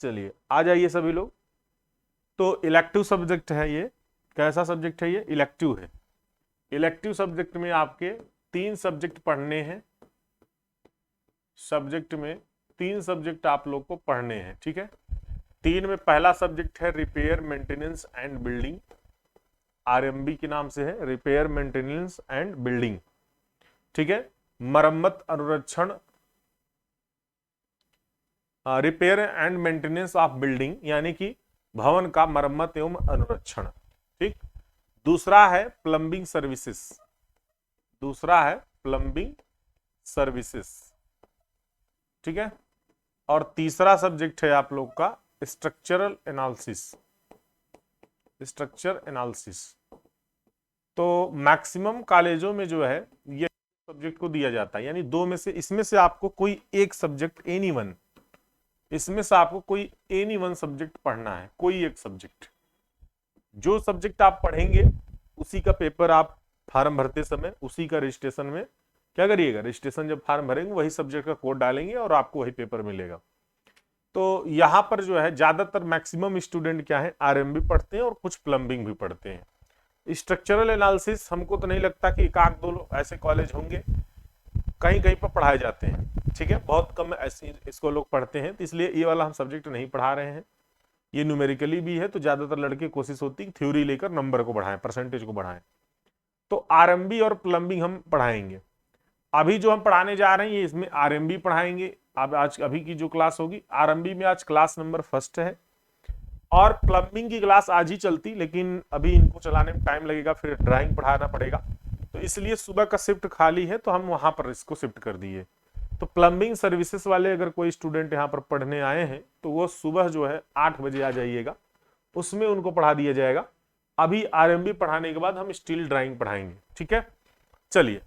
चलिए आ जाइए सभी लोग। तो इलेक्टिव सब्जेक्ट है ये। कैसा सब्जेक्ट है ये? इलेक्टिव है। इलेक्टिव सब्जेक्ट में आपके 3 सब्जेक्ट पढ़ने हैं। सब्जेक्ट में 3 सब्जेक्ट आप लोग को पढ़ने हैं, ठीक है। 3 में पहला सब्जेक्ट है repair maintenance and building, RMB के नाम से है, रिपेयर मेंटेनेंस एंड बिल्डिंग, ठीक है। मरम्मत अनुरक्षण, repair and maintenance of building यानी कि भवन का मरम्मत एवं अनुरक्षण, ठीक। दूसरा है प्लम्बिंग सर्विसेज, दूसरा है प्लम्बिंग सर्विसेज, ठीक है। और तीसरा सब्जेक्ट है आप लोग का स्ट्रक्चरल एनालिसिस, स्ट्रक्चर एनालिसिस। तो मैक्सिमम कॉलेजों में जो है ये सब्जेक्ट को दिया जाता है, यानी 2 में से, इसमें से आपको कोई एक सब्जेक्ट, एनी वन, इसमें से आपको कोई एनी वन सब्जेक्ट पढ़ना है, कोई एक सब्जेक्ट। जो सब्जेक्ट आप पढ़ेंगे उसी का पेपर आप फॉर्म भरते समय, उसी का रजिस्ट्रेशन में क्या करिएगा, रजिस्ट्रेशन जब फॉर्म भरेंगे वही सब्जेक्ट का कोड डालेंगे और आपको वही पेपर मिलेगा। तो यहाँ पर जो है ज्यादातर मैक्सिमम स्टूडेंट क्या है, आरएमबी पढ़ते हैं और कुछ प्लम्बिंग भी पढ़ते हैं। स्ट्रक्चरल एनालिसिस हमको तो नहीं लगता कि एक आध दो ऐसे कॉलेज होंगे, कहीं कहीं पर पढ़ाए जाते हैं, ठीक है, बहुत कम ऐसे इसको लोग पढ़ते हैं। तो इसलिए ये वाला हम सब्जेक्ट नहीं पढ़ा रहे हैं। ये न्यूमेरिकली भी है, तो ज्यादातर लड़के कोशिश होती है थ्योरी लेकर नंबर को बढ़ाएं, परसेंटेज को बढ़ाएं। तो आरएमबी और प्लम्बिंग हम पढ़ाएंगे। अभी जो हम पढ़ाने जा रहे हैं ये इसमें आरएमबी पढ़ाएंगे। अब आज अभी की जो क्लास होगी आरएमबी में, आज क्लास नंबर 1 है और प्लम्बिंग की क्लास आज ही चलती, लेकिन अभी इनको चलाने में टाइम लगेगा, फिर ड्राइंग पढ़ाना पड़ेगा, तो इसलिए सुबह का शिफ्ट खाली है तो हम वहां पर इसको शिफ्ट कर दिए। तो प्लम्बिंग सर्विसेज वाले अगर कोई स्टूडेंट यहाँ पर पढ़ने आए हैं तो वो सुबह जो है 8 बजे आ जाइएगा, उसमें उनको पढ़ा दिया जाएगा। अभी आरएमबी पढ़ाने के बाद हम स्टील ड्राइंग पढ़ाएंगे, ठीक है। चलिए,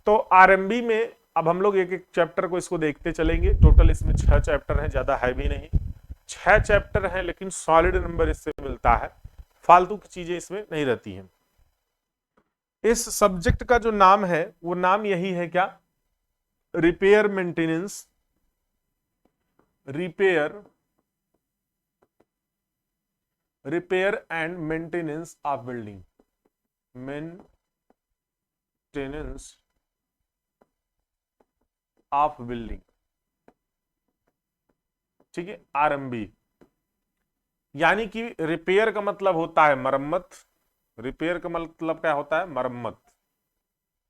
तो आरएमबी में अब हम लोग एक एक चैप्टर को इसको देखते चलेंगे। टोटल इसमें 6 चैप्टर हैं, ज्यादा है भी नहीं, 6 चैप्टर हैं, लेकिन सॉलिड नंबर इससे मिलता है, फालतू की चीजें इसमें नहीं रहती हैं। इस सब्जेक्ट का जो नाम है वो नाम यही है, क्या, repair maintenance, repair and maintenance of building, maintenance of building, ठीक है, आरएमबी। यानी कि रिपेयर का मतलब होता है मरम्मत, रिपेयर का मतलब क्या होता है, मरम्मत,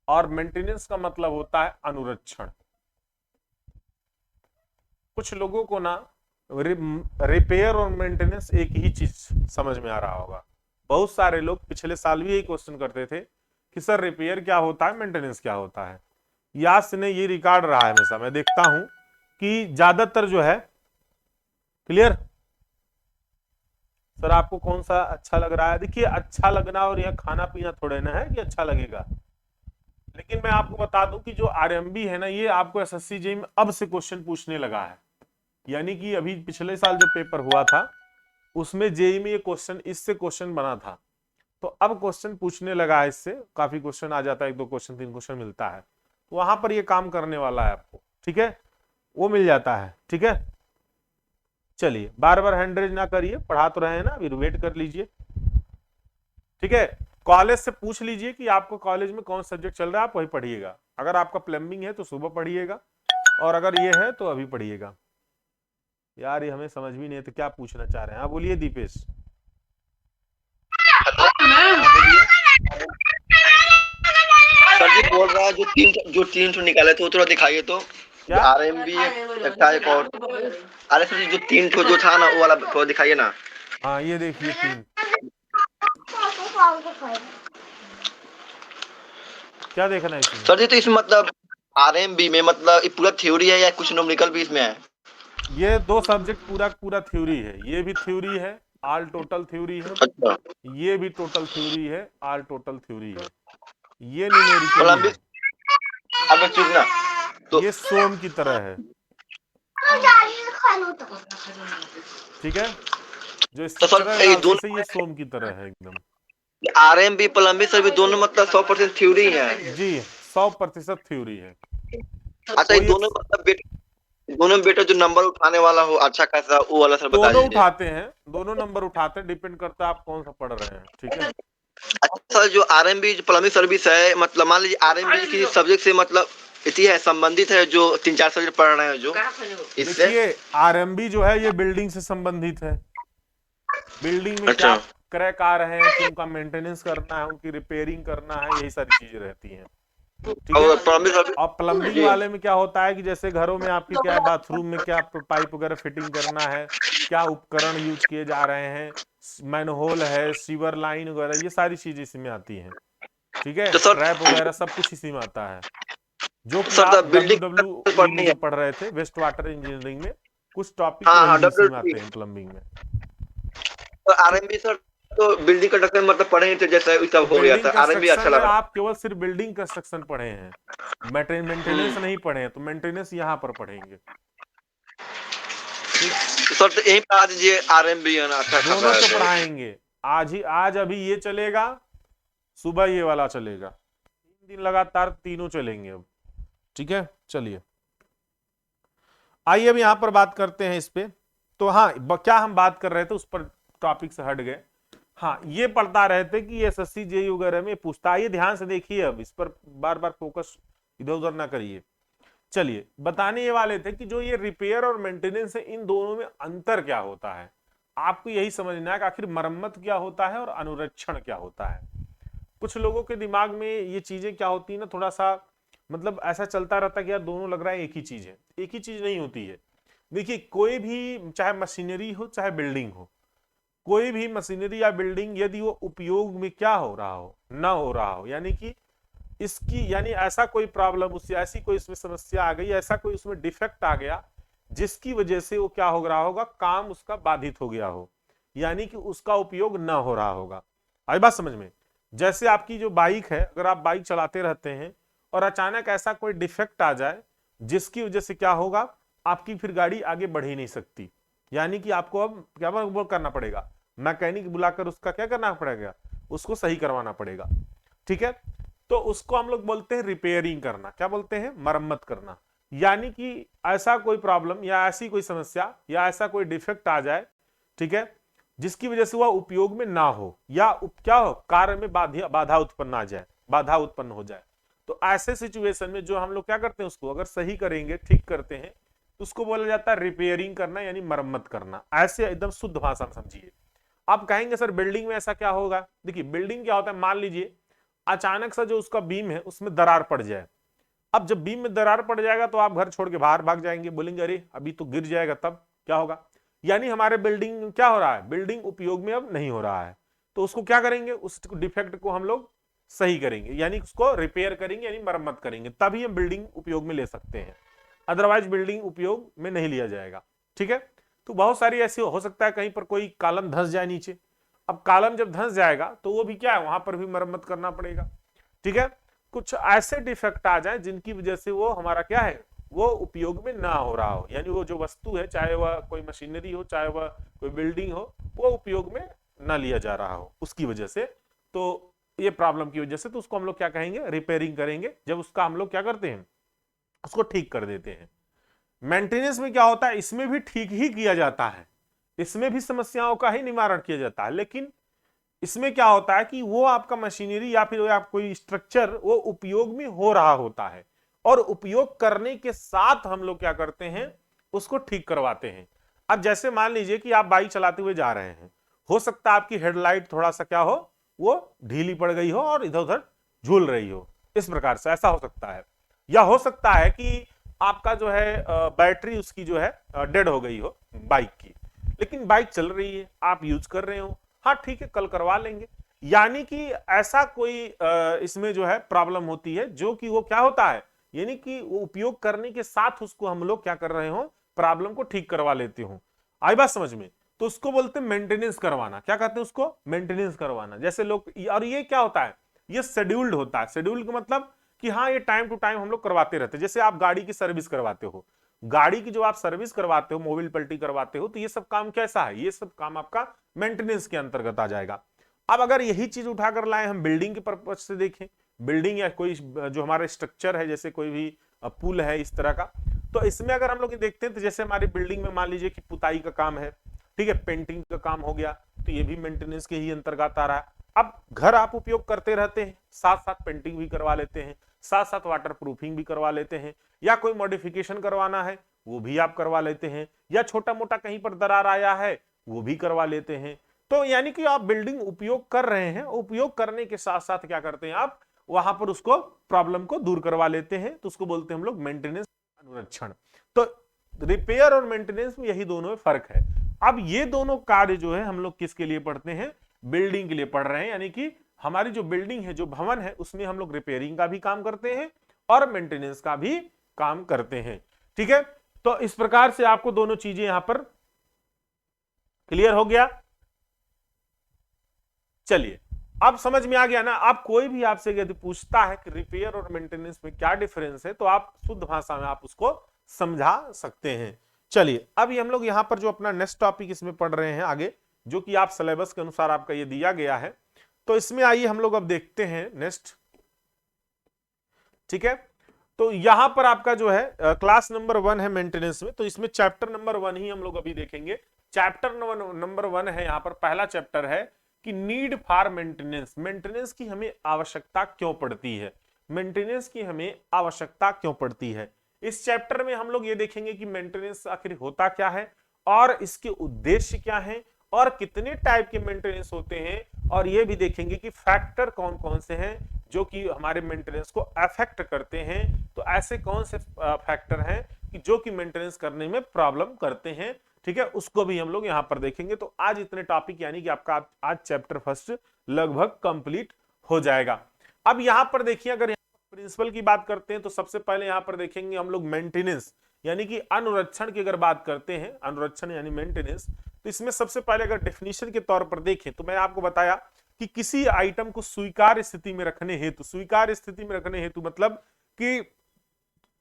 और मेंटेनेंस का मतलब होता है अनुरक्षण। कुछ लोगों को ना रिपेयर और मेंटेनेंस एक ही चीज समझ में आ रहा होगा। बहुत सारे लोग पिछले साल भी यही क्वेश्चन करते थे कि सर रिपेयर क्या होता है, मेंटेनेंस क्या होता है। यास ने ये रिकॉर्ड रहा है, हमेशा मैं देखता हूं कि ज्यादातर जो है, क्लियर सर आपको कौन सा अच्छा लग रहा है? देखिए, अच्छा लगना और यह खाना पीना थोड़े ना है कि अच्छा लगेगा, लेकिन मैं आपको बता दूं कि जो आरएमबी है ना, ये आपको एसएससी जेई में अब से क्वेश्चन पूछने लगा है। यानी कि अभी पिछले साल जो पेपर हुआ था उसमें जेई में ये क्वेश्चन, इससे क्वेश्चन बना था, तो अब क्वेश्चन पूछने लगा है, इससे काफी क्वेश्चन आ जाता है, 1 2 क्वेश्चन 3 क्वेश्चन मिलता है, तो वहां पर ये काम करने वाला है आपको, ठीक है, वो मिल जाता है, ठीक है। चलिए, बार बार हैंड रेज ना करिए, पढ़ा तो रहे हैं ना, अभी वेट कर लीजिए, ठीक है। कॉलेज से पूछ लीजिए कि आपको कॉलेज में कौन सब्जेक्ट चल रहा है, आप वही पढ़िएगा। अगर आपका प्लम्बिंग है तो सुबह पढ़िएगा, और अगर ये है तो अभी पढ़िएगा। यार ये हमें समझ भी नहीं है तो क्या पूछना चाह रहे हैं? हाँ बोलिए दीपेश। सर जी बोल रहा है जो तीन निकाले थे वो थोड़ा दिखाइए तो। क्या? आरएमबी एक था, एक और। अरे सर जी जो 3 जो था ना वो वाला थोड़ा दिखाइए ना। हाँ ये देखिए 3, क्या देखना है इसमें? सर जी तो इसमें मतलब आरएमबी में मतलब पूरा थ्योरी है या कुछ न्यूमेरिकल भी इसमें है? ये 2 सब्जेक्ट पूरा पूरा थ्योरी है, ये भी थ्योरी है, ऑल टोटल थ्योरी है, अच्छा, ये भी टोटल थ्योरी है, ऑल टोटल थ्योरी है, ये न्यूमेरिकली प्लम्बिंग। है, अब चुकना तो। ये सोम की तरह है, ठीक है। जो तो सर स्ट्रक्चरल ये एनालिसिस है दोनों ये सोम की तरह है एकदम। आरएमबी प्लम्बिंग सर भी दोनों मतलब 100% थ्योरी है। जी 100% थ्योरी है। अच्छा ये कोई एक, दोनों मतलब दोनों बेटा जो नंबर उठाने वाला हो अच्छा खासा वो वाला सर बता दोनों दीजिए। उठाते हैं, दोनों नंबर उठाते हैं, डिपेंड करता है आप कौन सा पढ़ रहे हैं। ठीक है, अच्छा सर, जो आरएमबी जो प्लम्बिंग सर्विस है, मतलब मान लीजिए आरएमबी किसी सब्जेक्ट से मतलब इसी है संबंधित है, जो 3-4 सब्जेक्ट पढ़ रहे हैं जो इससे। देखिए आरएमबी जो है ये बिल्डिंग से संबंधित है। बिल्डिंग में क्या अच्छा क्रैक आ रहे हैं कि उनका मेंटेनेंस करना है, उनकी रिपेयरिंग करना है, यही सारी चीजें रहती हैं। ठीक है, और प्लम्बिंग और सर्विस प्लम्बिंग जी। वाले में क्या होता है कि जैसे घरों में आपकी क्या है, बाथरूम में क्या पाइप वगैरह फिटिंग करना है, क्या उपकरण यूज किए जा रहे हैं, मैनहोल है, सीवर लाइन वगैरह, ये सारी चीजें इसमें आती हैं। ठीक है, तो सर ट्रैप वगैरह सब कुछ इसी में आता है, जो कि सर आप तब डब्ल्यू बिल्डिंग डब्ल्यू ई में पढ़नी है। जो पढ़ रहे थे वेस्ट वाटर इंजीनियरिंग में, कुछ टॉपिक हाँ वही हाँ भी इसी डब्ल्यू में आते हैं प्लम्बिंग में। तो ठीक, आरएमबी सर, तो बिल्डिंग कंस्ट्रक्शन मतलब पढ़े ही थे, जैसा तो सब हो गया बिल्डिंग था, आरएमबी अच्छा कंस्ट्रक्शन में लग रहा आप केवल सिर्फ बिल्डिंग कंस्ट्रक्शन पढ़े हैं, है। मेंटेनेंस नहीं पढ़े हैं, तो मेंटेनेंस यहाँ पर पढ़ेंगे। ठीक, तो सर तो यही पढ़ा दीजिए, आरएमबी है ना अच्छा दोनों खासा है से तो। पढ़ाएंगे। आज अभी ये चलेगा, सुबह ये वाला चलेगा, 3 दिन लगातार तीनों चलेंगे अब। ठीक है, चलिए आइए अब यहां पर बात करते हैं इस पे। तो हाँ, क्या हम बात कर रहे थे उस पर, टॉपिक से हट गए। हाँ, ये पढ़ता रहे थे कि एसएससी जेईई वगैरह में पूछता है, ये ध्यान से देखिए, अब इस पर बार बार फोकस इधर उधर ना करिए। चलिए बताने ये वाले थे कि जो ये रिपेयर और मेंटेनेंस है, इन दोनों में अंतर क्या होता है। आपको यही समझना है कि आखिर मरम्मत क्या होता है और अनुरक्षण क्या होता है। कुछ लोगों के दिमाग में ये चीजें क्या होती है ना, थोड़ा सा मतलब ऐसा चलता रहता है कि यार दोनों लग रहा है एक ही चीज है। एक ही चीज नहीं होती है। देखिए कोई भी, चाहे मशीनरी हो चाहे बिल्डिंग हो, कोई भी मशीनरी या बिल्डिंग यदि वो उपयोग में क्या हो रहा हो, ना हो रहा हो, यानी कि इसकी यानी ऐसा कोई प्रॉब्लम, उससे ऐसी कोई इसमें समस्या आ गई, ऐसा कोई उसमें डिफेक्ट आ गया जिसकी वजह से वो क्या हो रहा होगा, काम उसका बाधित हो गया हो, यानी कि उसका उपयोग ना हो रहा होगा। आई बात समझ में। जैसे आपकी जो बाइक है, अगर आप बाइक चलाते रहते हैं और अचानक ऐसा कोई डिफेक्ट आ जाए जिसकी वजह से क्या होगा, आपकी फिर गाड़ी आगे बढ़ ही नहीं सकती, यानी कि आपको अब क्या वो करना पड़ेगा, मैकेनिक बुलाकर उसका क्या करना पड़ेगा, उसको सही करवाना पड़ेगा। ठीक है, तो उसको हम लोग बोलते हैं रिपेयरिंग करना। क्या बोलते हैं, मरम्मत करना। यानी कि ऐसा कोई प्रॉब्लम या ऐसी कोई समस्या या ऐसा कोई डिफेक्ट आ जाए, ठीक है, जिसकी वजह से वह उपयोग में ना हो या क्या हो, कार्य में बाधा उत्पन्न आ जाए, बाधा उत्पन्न हो जाए, तो ऐसे सिचुएशन में जो हम लोग क्या करते हैं, उसको अगर सही करेंगे, ठीक करते हैं, तो उसको बोला जाता है रिपेयरिंग करना, यानी मरम्मत करना। ऐसे एकदम शुद्ध भाषा में समझिए। आप कहेंगे सर बिल्डिंग में ऐसा क्या होगा, देखिए बिल्डिंग क्या होता है, मान लीजिए अचानक से जो उसका बीम है उसमें दरार पड़ जाए। अब जब बीम में दरार पड़ जाएगा तो आप घर छोड़ के बाहर भाग जाएंगे, बोलेंगे अरे अभी तो गिर जाएगा, तब क्या होगा। यानी हमारे बिल्डिंग क्या हो रहा है, बिल्डिंग उपयोग में अब नहीं हो रहा है, तो उसको क्या करेंगे, उस डिफेक्ट को हम लोग सही करेंगे, यानी उसको रिपेयर करेंगे, यानी मरम्मत करेंगे, तभी हम बिल्डिंग उपयोग में ले सकते हैं, अदरवाइज बिल्डिंग उपयोग में नहीं लिया जाएगा। ठीक है, तो बहुत सारी ऐसी हो सकता है कहीं पर कोई कॉलम धंस जाए नीचे। अब कॉलम जब धंस जाएगा तो वो भी क्या है, वहां पर भी मरम्मत करना पड़ेगा। ठीक है, कुछ ऐसे डिफेक्ट आ जाए जिनकी वजह से वो हमारा क्या है, वो उपयोग में ना हो रहा हो, यानी वो जो वस्तु है, चाहे वह कोई मशीनरी हो चाहे वह कोई बिल्डिंग हो, वो उपयोग में ना लिया जा रहा हो उसकी वजह से, तो ये प्रॉब्लम की वजह से, तो उसको हम लोग क्या कहेंगे, रिपेयरिंग करेंगे। जब उसका हम लोग क्या करते हैं, उसको ठीक कर देते हैं। मेंटेनेंस में क्या होता है, इसमें भी ठीक ही किया जाता है, इसमें भी समस्याओं का ही निवारण किया जाता है, लेकिन इसमें क्या होता है कि वो आपका मशीनरी या फिर आप कोई स्ट्रक्चर वो उपयोग में हो रहा होता है, और उपयोग करने के साथ हम लोग क्या करते हैं, उसको ठीक करवाते हैं। अब जैसे मान लीजिए कि आप बाइक चलाते हुए जा रहे हैं, हो सकता है आपकी हेडलाइट थोड़ा सा क्या हो, वो ढीली पड़ गई हो और इधर उधर झूल रही हो, इस प्रकार से ऐसा हो सकता है। या हो सकता है कि आपका जो है बैटरी उसकी जो है डेड हो गई हो बाइक की, लेकिन बाइक चल रही है, आप यूज कर रहे हो, हाँ ठीक है कल करवा लेंगे। यानी कि ऐसा कोई इसमें जो है प्रॉब्लम होती है जो कि वो क्या होता है, यानी कि वो उपयोग करने के साथ उसको हम लोग क्या कर रहे हो, प्रॉब्लम को ठीक करवा लेते हो। आई बात समझ में। तो उसको बोलते हैं मेंटेनेंस करवाना। क्या कहते हैं उसको, मेंटेनेंस करवाना। जैसे लोग, और ये क्या होता है, ये शेड्यूल्ड होता है। शेड्यूल्ड का मतलब कि हाँ ये टाइम टू टाइम हम लोग करवाते रहते हैं। जैसे आप गाड़ी की सर्विस करवाते हो, गाड़ी की जो आप सर्विस करवाते हो, मोबिल पल्टी करवाते हो, तो ये सब काम कैसा है, ये सब काम आपका मेंटेनेंस के अंतर्गत आ जाएगा। अब अगर यही चीज उठाकर लाए हम बिल्डिंग के पर्पज से देखें, बिल्डिंग या कोई जो हमारा स्ट्रक्चर है, जैसे कोई भी पुल है इस तरह का, तो इसमें अगर हम लोग देखते हैं तो जैसे हमारी बिल्डिंग में मान लीजिए कि पुताई का काम है, ठीक है, पेंटिंग का काम हो गया, तो ये भी मेंटेनेंस के ही अंतर्गत आ रहा है। अब घर आप उपयोग करते रहते हैं, साथ साथ पेंटिंग भी करवा लेते हैं, साथ साथ वाटर प्रूफिंग भी करवा लेते हैं, या कोई मॉडिफिकेशन करवाना है वो भी आप करवा लेते हैं, या छोटा मोटा कहीं पर दरार आया है वो भी करवा लेते हैं। तो यानी कि आप बिल्डिंग उपयोग कर रहे हैं, उपयोग करने के साथ साथ क्या करते हैं आप वहां पर उसको प्रॉब्लम को दूर करवा लेते हैं, तो उसको बोलते हैं हम लोग मेंटेनेंस, अनुरक्षण। तो रिपेयर और मेंटेनेंस में यही दोनों में फर्क है। अब ये दोनों कार्य जो है हम लोग किसके लिए पढ़ते हैं, बिल्डिंग के लिए पढ़ रहे हैं, यानी कि हमारी जो बिल्डिंग है, जो भवन है, उसमें हम लोग रिपेयरिंग का भी काम करते हैं और मेंटेनेंस का भी काम करते हैं। ठीक है, तो इस प्रकार से आपको दोनों चीजें यहां पर क्लियर हो गया। चलिए, अब समझ में आ गया ना। आप कोई भी आपसे यदि पूछता है कि रिपेयर और मेंटेनेंस में क्या डिफरेंस है, तो आप शुद्ध भाषा में आप उसको समझा सकते हैं। चलिए, अभी हम लोग यहां पर जो अपना नेक्स्ट टॉपिक इसमें पढ़ रहे हैं आगे, जो कि आप सिलेबस के अनुसार आपका ये दिया गया है, तो इसमें आइए हम लोग अब देखते हैं नेक्स्ट। ठीक है, तो यहां पर आपका जो है क्लास नंबर 1 है मेंटेनेंस में, तो इसमें चैप्टर नंबर 1 ही हम लोग अभी देखेंगे। चैप्टर नंबर 1 है, यहां पर पहला चैप्टर है कि नीड फॉर मेंटेनेंस, मेंटेनेंस की हमें आवश्यकता क्यों पड़ती है, मेंटेनेंस की हमें आवश्यकता क्यों पड़ती है। इस चैप्टर में हम लोग ये देखेंगे कि मेंटेनेंस आखिर होता क्या है और इसके उद्देश्य क्या है और कितने टाइप के मेंटेनेंस होते हैं, और ये भी देखेंगे कि फैक्टर कौन कौन से हैं जो कि हमारे मेंटेनेंस को अफेक्ट करते हैं। तो ऐसे कौन से फैक्टर हैं कि जो कि मेंटेनेंस करने में प्रॉब्लम करते हैं, ठीक है, उसको भी हम लोग यहां पर देखेंगे। तो आज इतने टॉपिक यानी कि आपका आज चैप्टर फर्स्ट लगभग कंप्लीट हो जाएगा। अब यहां पर देखिए, अगर प्रिंसिपल की बात करते हैं तो सबसे पहले यहां पर देखेंगे हम लोग मेंटेनेंस यानी कि अनुरक्षण की अगर बात करते हैं, अनुरक्षण यानी मेंटेनेंस, तो इसमें सबसे पहले अगर डेफिनेशन के तौर पर देखें तो मैं आपको बताया कि किसी आइटम को स्वीकार्य स्थिति में रखने हेतु, स्वीकार्य स्थिति में रखने हेतु मतलब कि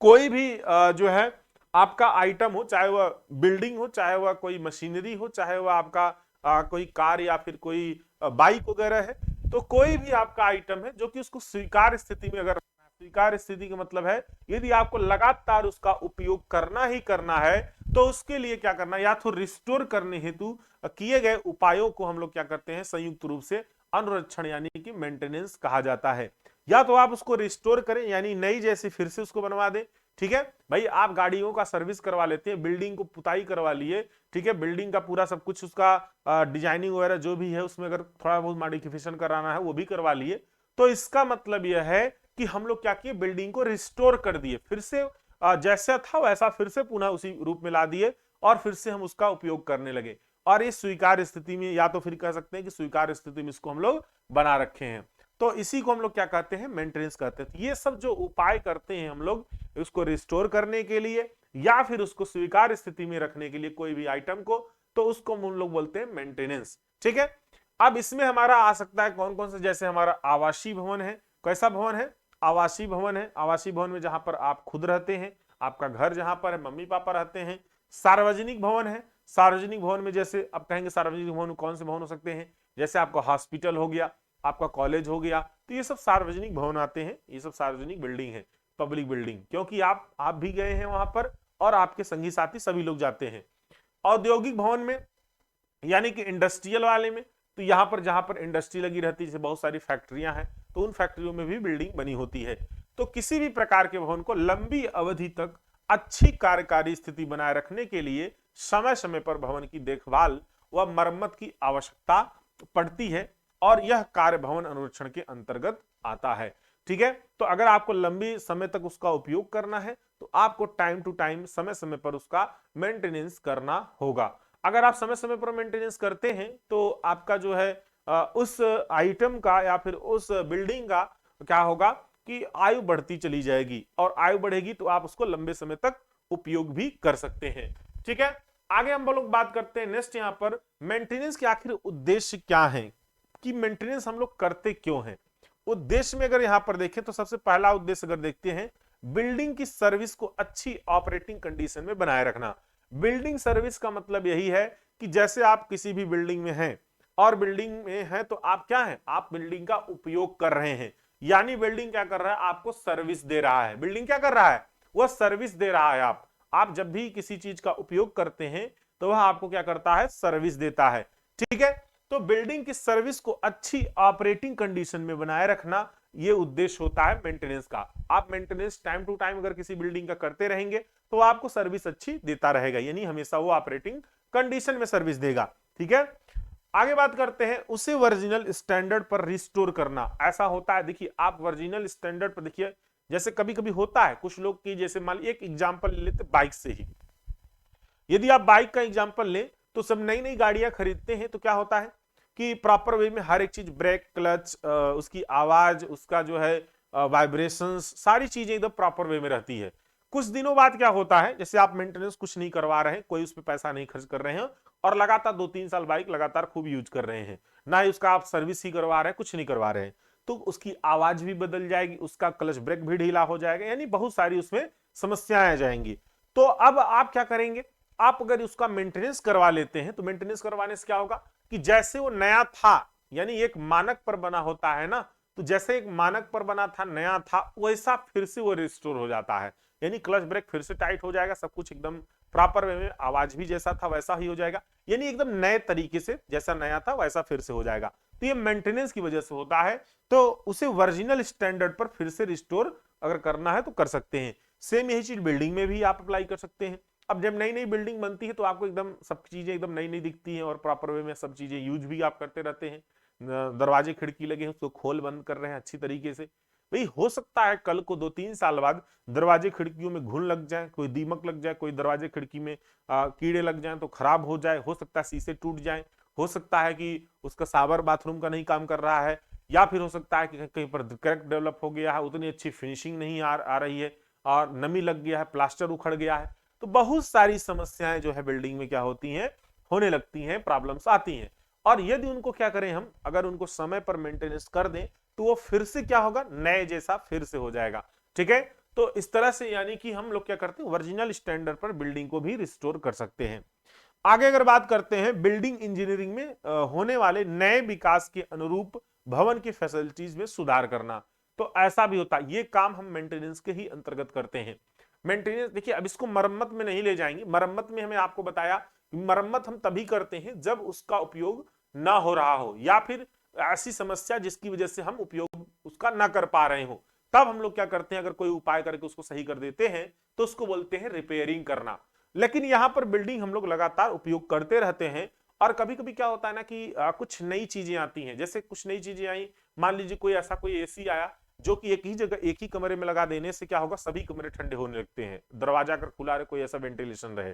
कोई भी जो है आपका आइटम हो, चाहे वह बिल्डिंग हो, चाहे वह कोई मशीनरी हो, चाहे वह आपका कोई कार या फिर कोई बाइक वगैरह है, तो कोई भी आपका आइटम है जो कि उसको स्वीकार्य स्थिति में अगर, स्वीकार्य स्थिति का मतलब है यदि आपको लगातार उसका उपयोग करना ही करना है, तो उसके लिए क्या करना, या तो रिस्टोर करने हेतु किए गए उपायों को हम लोग क्या करते हैं, संयुक्त रूप से अनुरक्षण यानी कि मेंटेनेंस कहा जाता है। या तो आप उसको रिस्टोर करें यानी नई जैसी फिर से उसको बनवा दें। ठीक है भाई, आप गाड़ियों का सर्विस करवा लेते हैं, बिल्डिंग को पुताई करवा लिए, ठीक है, बिल्डिंग का पूरा सब कुछ उसका डिजाइनिंग वगैरह जो भी है उसमें अगर थोड़ा बहुत मॉडिफिकेशन कराना है वो भी करवा लिए, तो इसका मतलब यह है कि हम लोग क्या किए, बिल्डिंग को रिस्टोर कर दिए, फिर से जैसा था वैसा फिर से पुनः उसी रूप में ला दिए और फिर से हम उसका उपयोग करने लगे। और इस स्वीकार्य स्थिति में, या तो फिर कह सकते हैं कि स्वीकार्य स्थिति में इसको हम लोग बना रखे हैं, तो इसी को हम लोग क्या कहते हैं, मेंटेनेंस कहते हैं। तो ये सब जो उपाय करते हैं हम लोग उसको रिस्टोर करने के लिए या फिर उसको स्वीकार्य स्थिति में रखने के लिए कोई भी आइटम को, तो उसको हम लोग बोलते हैं मेंटेनेंस। ठीक है, अब इसमें हमारा आ सकता है कौन कौन से, जैसे हमारा आवासीय भवन है। कैसा भवन है, आवासीय भवन है। आवासीय भवन में जहां पर आप खुद रहते हैं, आपका घर जहां पर है, मम्मी पापा रहते हैं। सार्वजनिक भवन है। सार्वजनिक भवन में जैसे आप कहेंगे सार्वजनिक भवन कौन से भवन हो सकते हैं, जैसे आपका हॉस्पिटल हो गया, आपका कॉलेज हो गया, तो ये सब सार्वजनिक भवन आते हैं, ये सब सार्वजनिक बिल्डिंग है, पब्लिक बिल्डिंग, क्योंकि आप भी गए हैं वहां पर और आपके संगी साथी सभी लोग जाते हैं। औद्योगिक भवन में यानी कि इंडस्ट्रियल वाले में, तो यहां पर जहां पर इंडस्ट्री लगी रहती है, जैसे बहुत सारी फैक्ट्रियां हैं, तो उन फैक्ट्रियों में भी बिल्डिंग बनी होती है। तो किसी भी प्रकार के भवन को लंबी अवधि तक अच्छी कार्यकारी स्थिति बनाए रखने के लिए समय समय पर भवन की देखभाल व मरम्मत की आवश्यकता पड़ती है और यह कार्य भवन अनुरक्षण के अंतर्गत आता है। ठीक है, तो अगर आपको लंबी समय तक उसका उपयोग करना है तो आपको टाइम टू टाइम, समय समय पर उसका मेंटेनेंस करना होगा। अगर आप समय समय पर मेंटेनेंस करते हैं तो आपका जो है उस आइटम का या फिर उस बिल्डिंग का क्या होगा कि आयु बढ़ती चली जाएगी, और आयु बढ़ेगी तो आप उसको लंबे समय तक उपयोग भी कर सकते हैं। ठीक है, आगे हम लोग बात करते हैं नेक्स्ट, यहाँ पर मेंटेनेंस के आखिर उद्देश्य क्या है, कि मेंटेनेंस हम लोग करते क्यों हैं। उद्देश्य में अगर यहां पर देखें तो सबसे पहला उद्देश्य अगर देखते हैं, बिल्डिंग की सर्विस को अच्छी ऑपरेटिंग कंडीशन में बनाए रखना। बिल्डिंग सर्विस का मतलब यही है कि जैसे आप किसी भी बिल्डिंग में हैं और बिल्डिंग में है तो आप क्या है, आप बिल्डिंग का उपयोग कर रहे हैं, यानी बिल्डिंग क्या कर रहा है, आपको सर्विस दे रहा है। बिल्डिंग क्या कर रहा है, वह सर्विस दे रहा है आप जब भी किसी चीज का उपयोग करते हैं तो वह आपको क्या करता है, सर्विस देता है। ठीक है, तो बिल्डिंग की सर्विस को अच्छी ऑपरेटिंग कंडीशन में बनाए रखना ये उद्देश्य होता है मेंटेनेंस का। आप मेंटेनेंस टाइम टू टाइम अगर किसी बिल्डिंग का करते रहेंगे तो आपको सर्विस अच्छी देता रहेगा, यानी हमेशा वो ऑपरेटिंग कंडीशन में सर्विस देगा। ठीक है, आगे बात करते हैं उसे ओरिजिनल स्टैंडर्ड पर रिस्टोर करना। ऐसा होता है, देखिए आप ओरिजिनल स्टैंडर्ड पर देखिए, जैसे कभी कभी होता है कुछ लोग की, जैसे मान लीजिए एक एग्जांपल ले लेते बाइक से ही, यदि आप बाइक का एग्जांपल लें तो सब नई नई गाड़ियां खरीदते हैं तो क्या होता है कि प्रॉपर वे में हर एक चीज, ब्रेक, क्लच, उसकी आवाज, उसका जो है वाइब्रेशंस, सारी चीजें एकदम प्रॉपर वे में रहती है। कुछ दिनों बाद क्या होता है, जैसे आप मेंटेनेंस कुछ नहीं करवा रहे हैं, कोई उस पर पैसा नहीं खर्च कर रहे हैं और लगातार 2-3 साल बाइक लगातार खूब यूज कर रहे हैं, ना ही उसका आप सर्विस ही करवा रहे हैं, कुछ नहीं करवा रहे हैं, तो उसकी आवाज भी बदल जाएगी, उसका क्लच ब्रेक भी ढीला हो जाएगा, यानी बहुत सारी उसमें समस्याएं आ जाएंगी। तो अब आप क्या करेंगे, आप अगर उसका मेंटेनेंस करवा लेते हैं तो मेंटेनेंस करवाने से क्या होगा कि जैसे वो नया था, यानी एक मानक पर बना होता है ना, तो जैसे एक मानक पर बना था, नया था, वैसा फिर से वो रिस्टोर हो जाता है, यानी क्लच ब्रेक फिर से टाइट हो जाएगा, सब कुछ एकदम प्रॉपर वे में, आवाज भी जैसा था वैसा ही हो जाएगा, यानी एकदम नए तरीके से, जैसा नया था वैसा फिर से हो जाएगा। तो ये मेंटेनेंस की वजह से होता है, तो उसे ओरिजिनल स्टैंडर्ड पर फिर से रिस्टोर अगर करना है तो कर सकते हैं। सेम यही चीज बिल्डिंग में भी आप अप्लाई कर सकते हैं। अब जब नई नई बिल्डिंग बनती है तो आपको एकदम सब चीजें एकदम नई नई दिखती हैं और प्रॉपर वे में सब चीजें यूज भी आप करते रहते हैं, दरवाजे खिड़की लगे हैं उसको खोल बंद कर रहे हैं अच्छी तरीके से। भाई हो सकता है कल को 2-3 साल बाद दरवाजे खिड़कियों में घुन लग जाए, कोई दीमक लग जाए, कोई दरवाजे खिड़की में कीड़े लग जाएं तो खराब हो जाए, हो सकता है शीशे टूट जाएं, हो सकता है कि उसका शावर बाथरूम का नहीं काम कर रहा है, या फिर हो सकता है कि कहीं पर क्रैक डेवलप हो गया है, उतनी अच्छी फिनिशिंग नहीं आ रही है और नमी लग गया है, प्लास्टर उखड़ गया है, तो बहुत सारी समस्याएं जो है बिल्डिंग में क्या होती हैं, होने लगती हैं, प्रॉब्लम्स आती हैं। और यदि उनको क्या करें हम, अगर उनको समय पर मेंटेनेंस कर दें तो वो फिर से क्या होगा, नए जैसा फिर से हो जाएगा। ठीक है, तो इस तरह से यानी कि हम लोग क्या करते हैं, ओरिजिनल स्टैंडर्ड पर बिल्डिंग को भी रिस्टोर कर सकते हैं। आगे अगर बात करते हैं बिल्डिंग इंजीनियरिंग में होने वाले नए विकास के अनुरूप भवन की फैसिलिटीज में सुधार करना, तो ऐसा भी होता है, ये काम हम मेंटेनेंस के ही अंतर्गत करते हैं। मेंटेनेंस देखिए, अब इसको मरम्मत में नहीं ले जाएंगे, मरम्मत में हमें आपको बताया मरम्मत हम तभी करते हैं जब उसका उपयोग ना हो रहा हो, या फिर ऐसी समस्या जिसकी वजह से हम उपयोग उसका ना कर पा रहे हो, तब हम लोग क्या करते हैं, अगर कोई उपाय करके उसको सही कर देते हैं तो उसको बोलते हैं रिपेयरिंग करना। लेकिन यहां पर बिल्डिंग हम लोग लगातार उपयोग करते रहते हैं, और कभी कभी क्या होता है ना कि कुछ नई चीजें आती हैं, जैसे कुछ नई चीजें आई, मान लीजिए कोई ऐसा कोई एसी आया जो कि एक ही जगह एक ही कमरे में लगा देने से क्या होगा, सभी कमरे ठंडे होने लगते हैं, दरवाजा अगर खुला रहे, कोई ऐसा वेंटिलेशन रहे।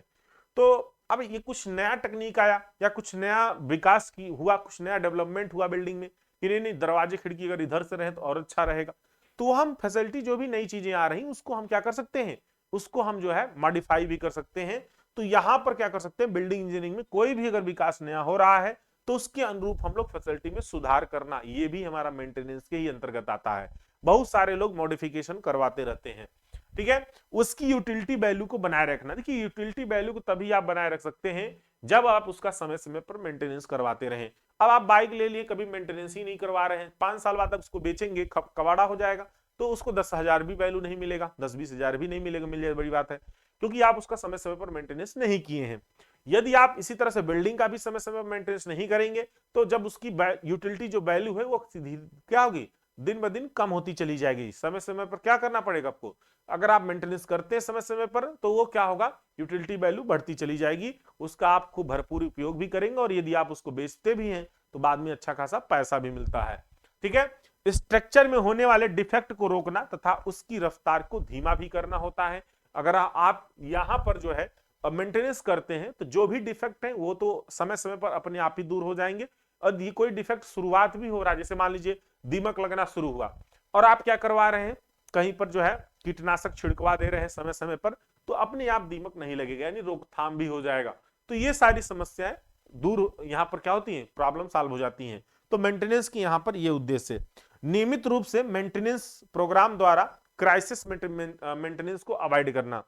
तो अब ये कुछ नया टेक्निक आया या कुछ नया विकास की हुआ, कुछ नया डेवलपमेंट हुआ बिल्डिंग में कि नहीं नहीं, दरवाजे खिड़की अगर इधर से रहे तो और अच्छा रहेगा, तो हम फैसिलिटी जो भी नई चीजें आ रही उसको हम क्या कर सकते हैं, उसको हम जो है मॉडिफाई भी कर सकते हैं। तो यहां पर क्या कर सकते हैं, बिल्डिंग इंजीनियरिंग में कोई भी अगर विकास नया हो रहा है तो उसके अनुरूप हम लोग फैसिलिटी में सुधार करना, ये भी हमारा मेंटेनेंस के ही अंतर्गत आता है। बहुत सारे लोग मॉडिफिकेशन करवाते रहते हैं। ठीक है, उसकी यूटिलिटी वैल्यू को बनाए रखना, देखिए यूटिलिटी वैल्यू को तभी आप बनाए रख सकते हैं जब आप उसका समय समय पर मेंटेनेंस करवाते रहें। अब आप बाइक ले लिए, कभी मेंटेनेंस ही नहीं करवा रहे हैं, 5 साल बाद तक उसको बेचेंगे, कबाड़ा हो जाएगा, तो उसको 10,000 भी वैल्यू नहीं मिलेगा, 10-20 हजार भी नहीं मिलेगा, मिल जाए बड़ी बात है, क्योंकि आप उसका समय समय पर मेंटेनेंस नहीं किए हैं। यदि आप इसी तरह से बिल्डिंग का भी समय समय पर मेंटेनेंस नहीं करेंगे तो जब उसकी यूटिलिटी जो वैल्यू है वो सीधी क्या होगी, दिन ब दिन कम होती चली जाएगी। समय समय पर क्या करना पड़ेगा आपको, अगर आप मेंटेनेंस करते हैं समय समय पर तो वो क्या होगा, यूटिलिटी वैल्यू बढ़ती चली जाएगी, उसका आप खूब भरपूर उपयोग भी करेंगे, और यदि आप उसको बेचते भी हैं तो बाद में अच्छा खासा पैसा भी मिलता है। ठीक है, स्ट्रक्चर में होने वाले डिफेक्ट को रोकना तथा उसकी रफ्तार को धीमा भी करना होता है। अगर आप यहां पर जो है मेंटेनेंस करते हैं तो जो भी डिफेक्ट है वो तो समय समय पर अपने आप ही दूर हो जाएंगे, और ये कोई डिफेक्ट शुरुआत भी हो रहा है, जैसे मान लीजिए दीमक लगना शुरू हुआ और आप क्या करवा रहे हैं, कहीं पर जो है कीटनाशक छिड़कवा दे रहे हैं समय समय पर, तो अपने आप दीमक नहीं लगेगा, यानी रोकथाम भी हो जाएगा। तो ये सारी समस्याएं दूर यहां पर क्या होती हैं, प्रॉब्लम सॉल्व हो जाती हैं। तो मेंटेनेंस की यहां पर ये उद्देश्य है। नियमित रूप से मेंटेनेंस प्रोग्राम द्वारा क्राइसिस मेंटेनेंस को अवॉइड करना।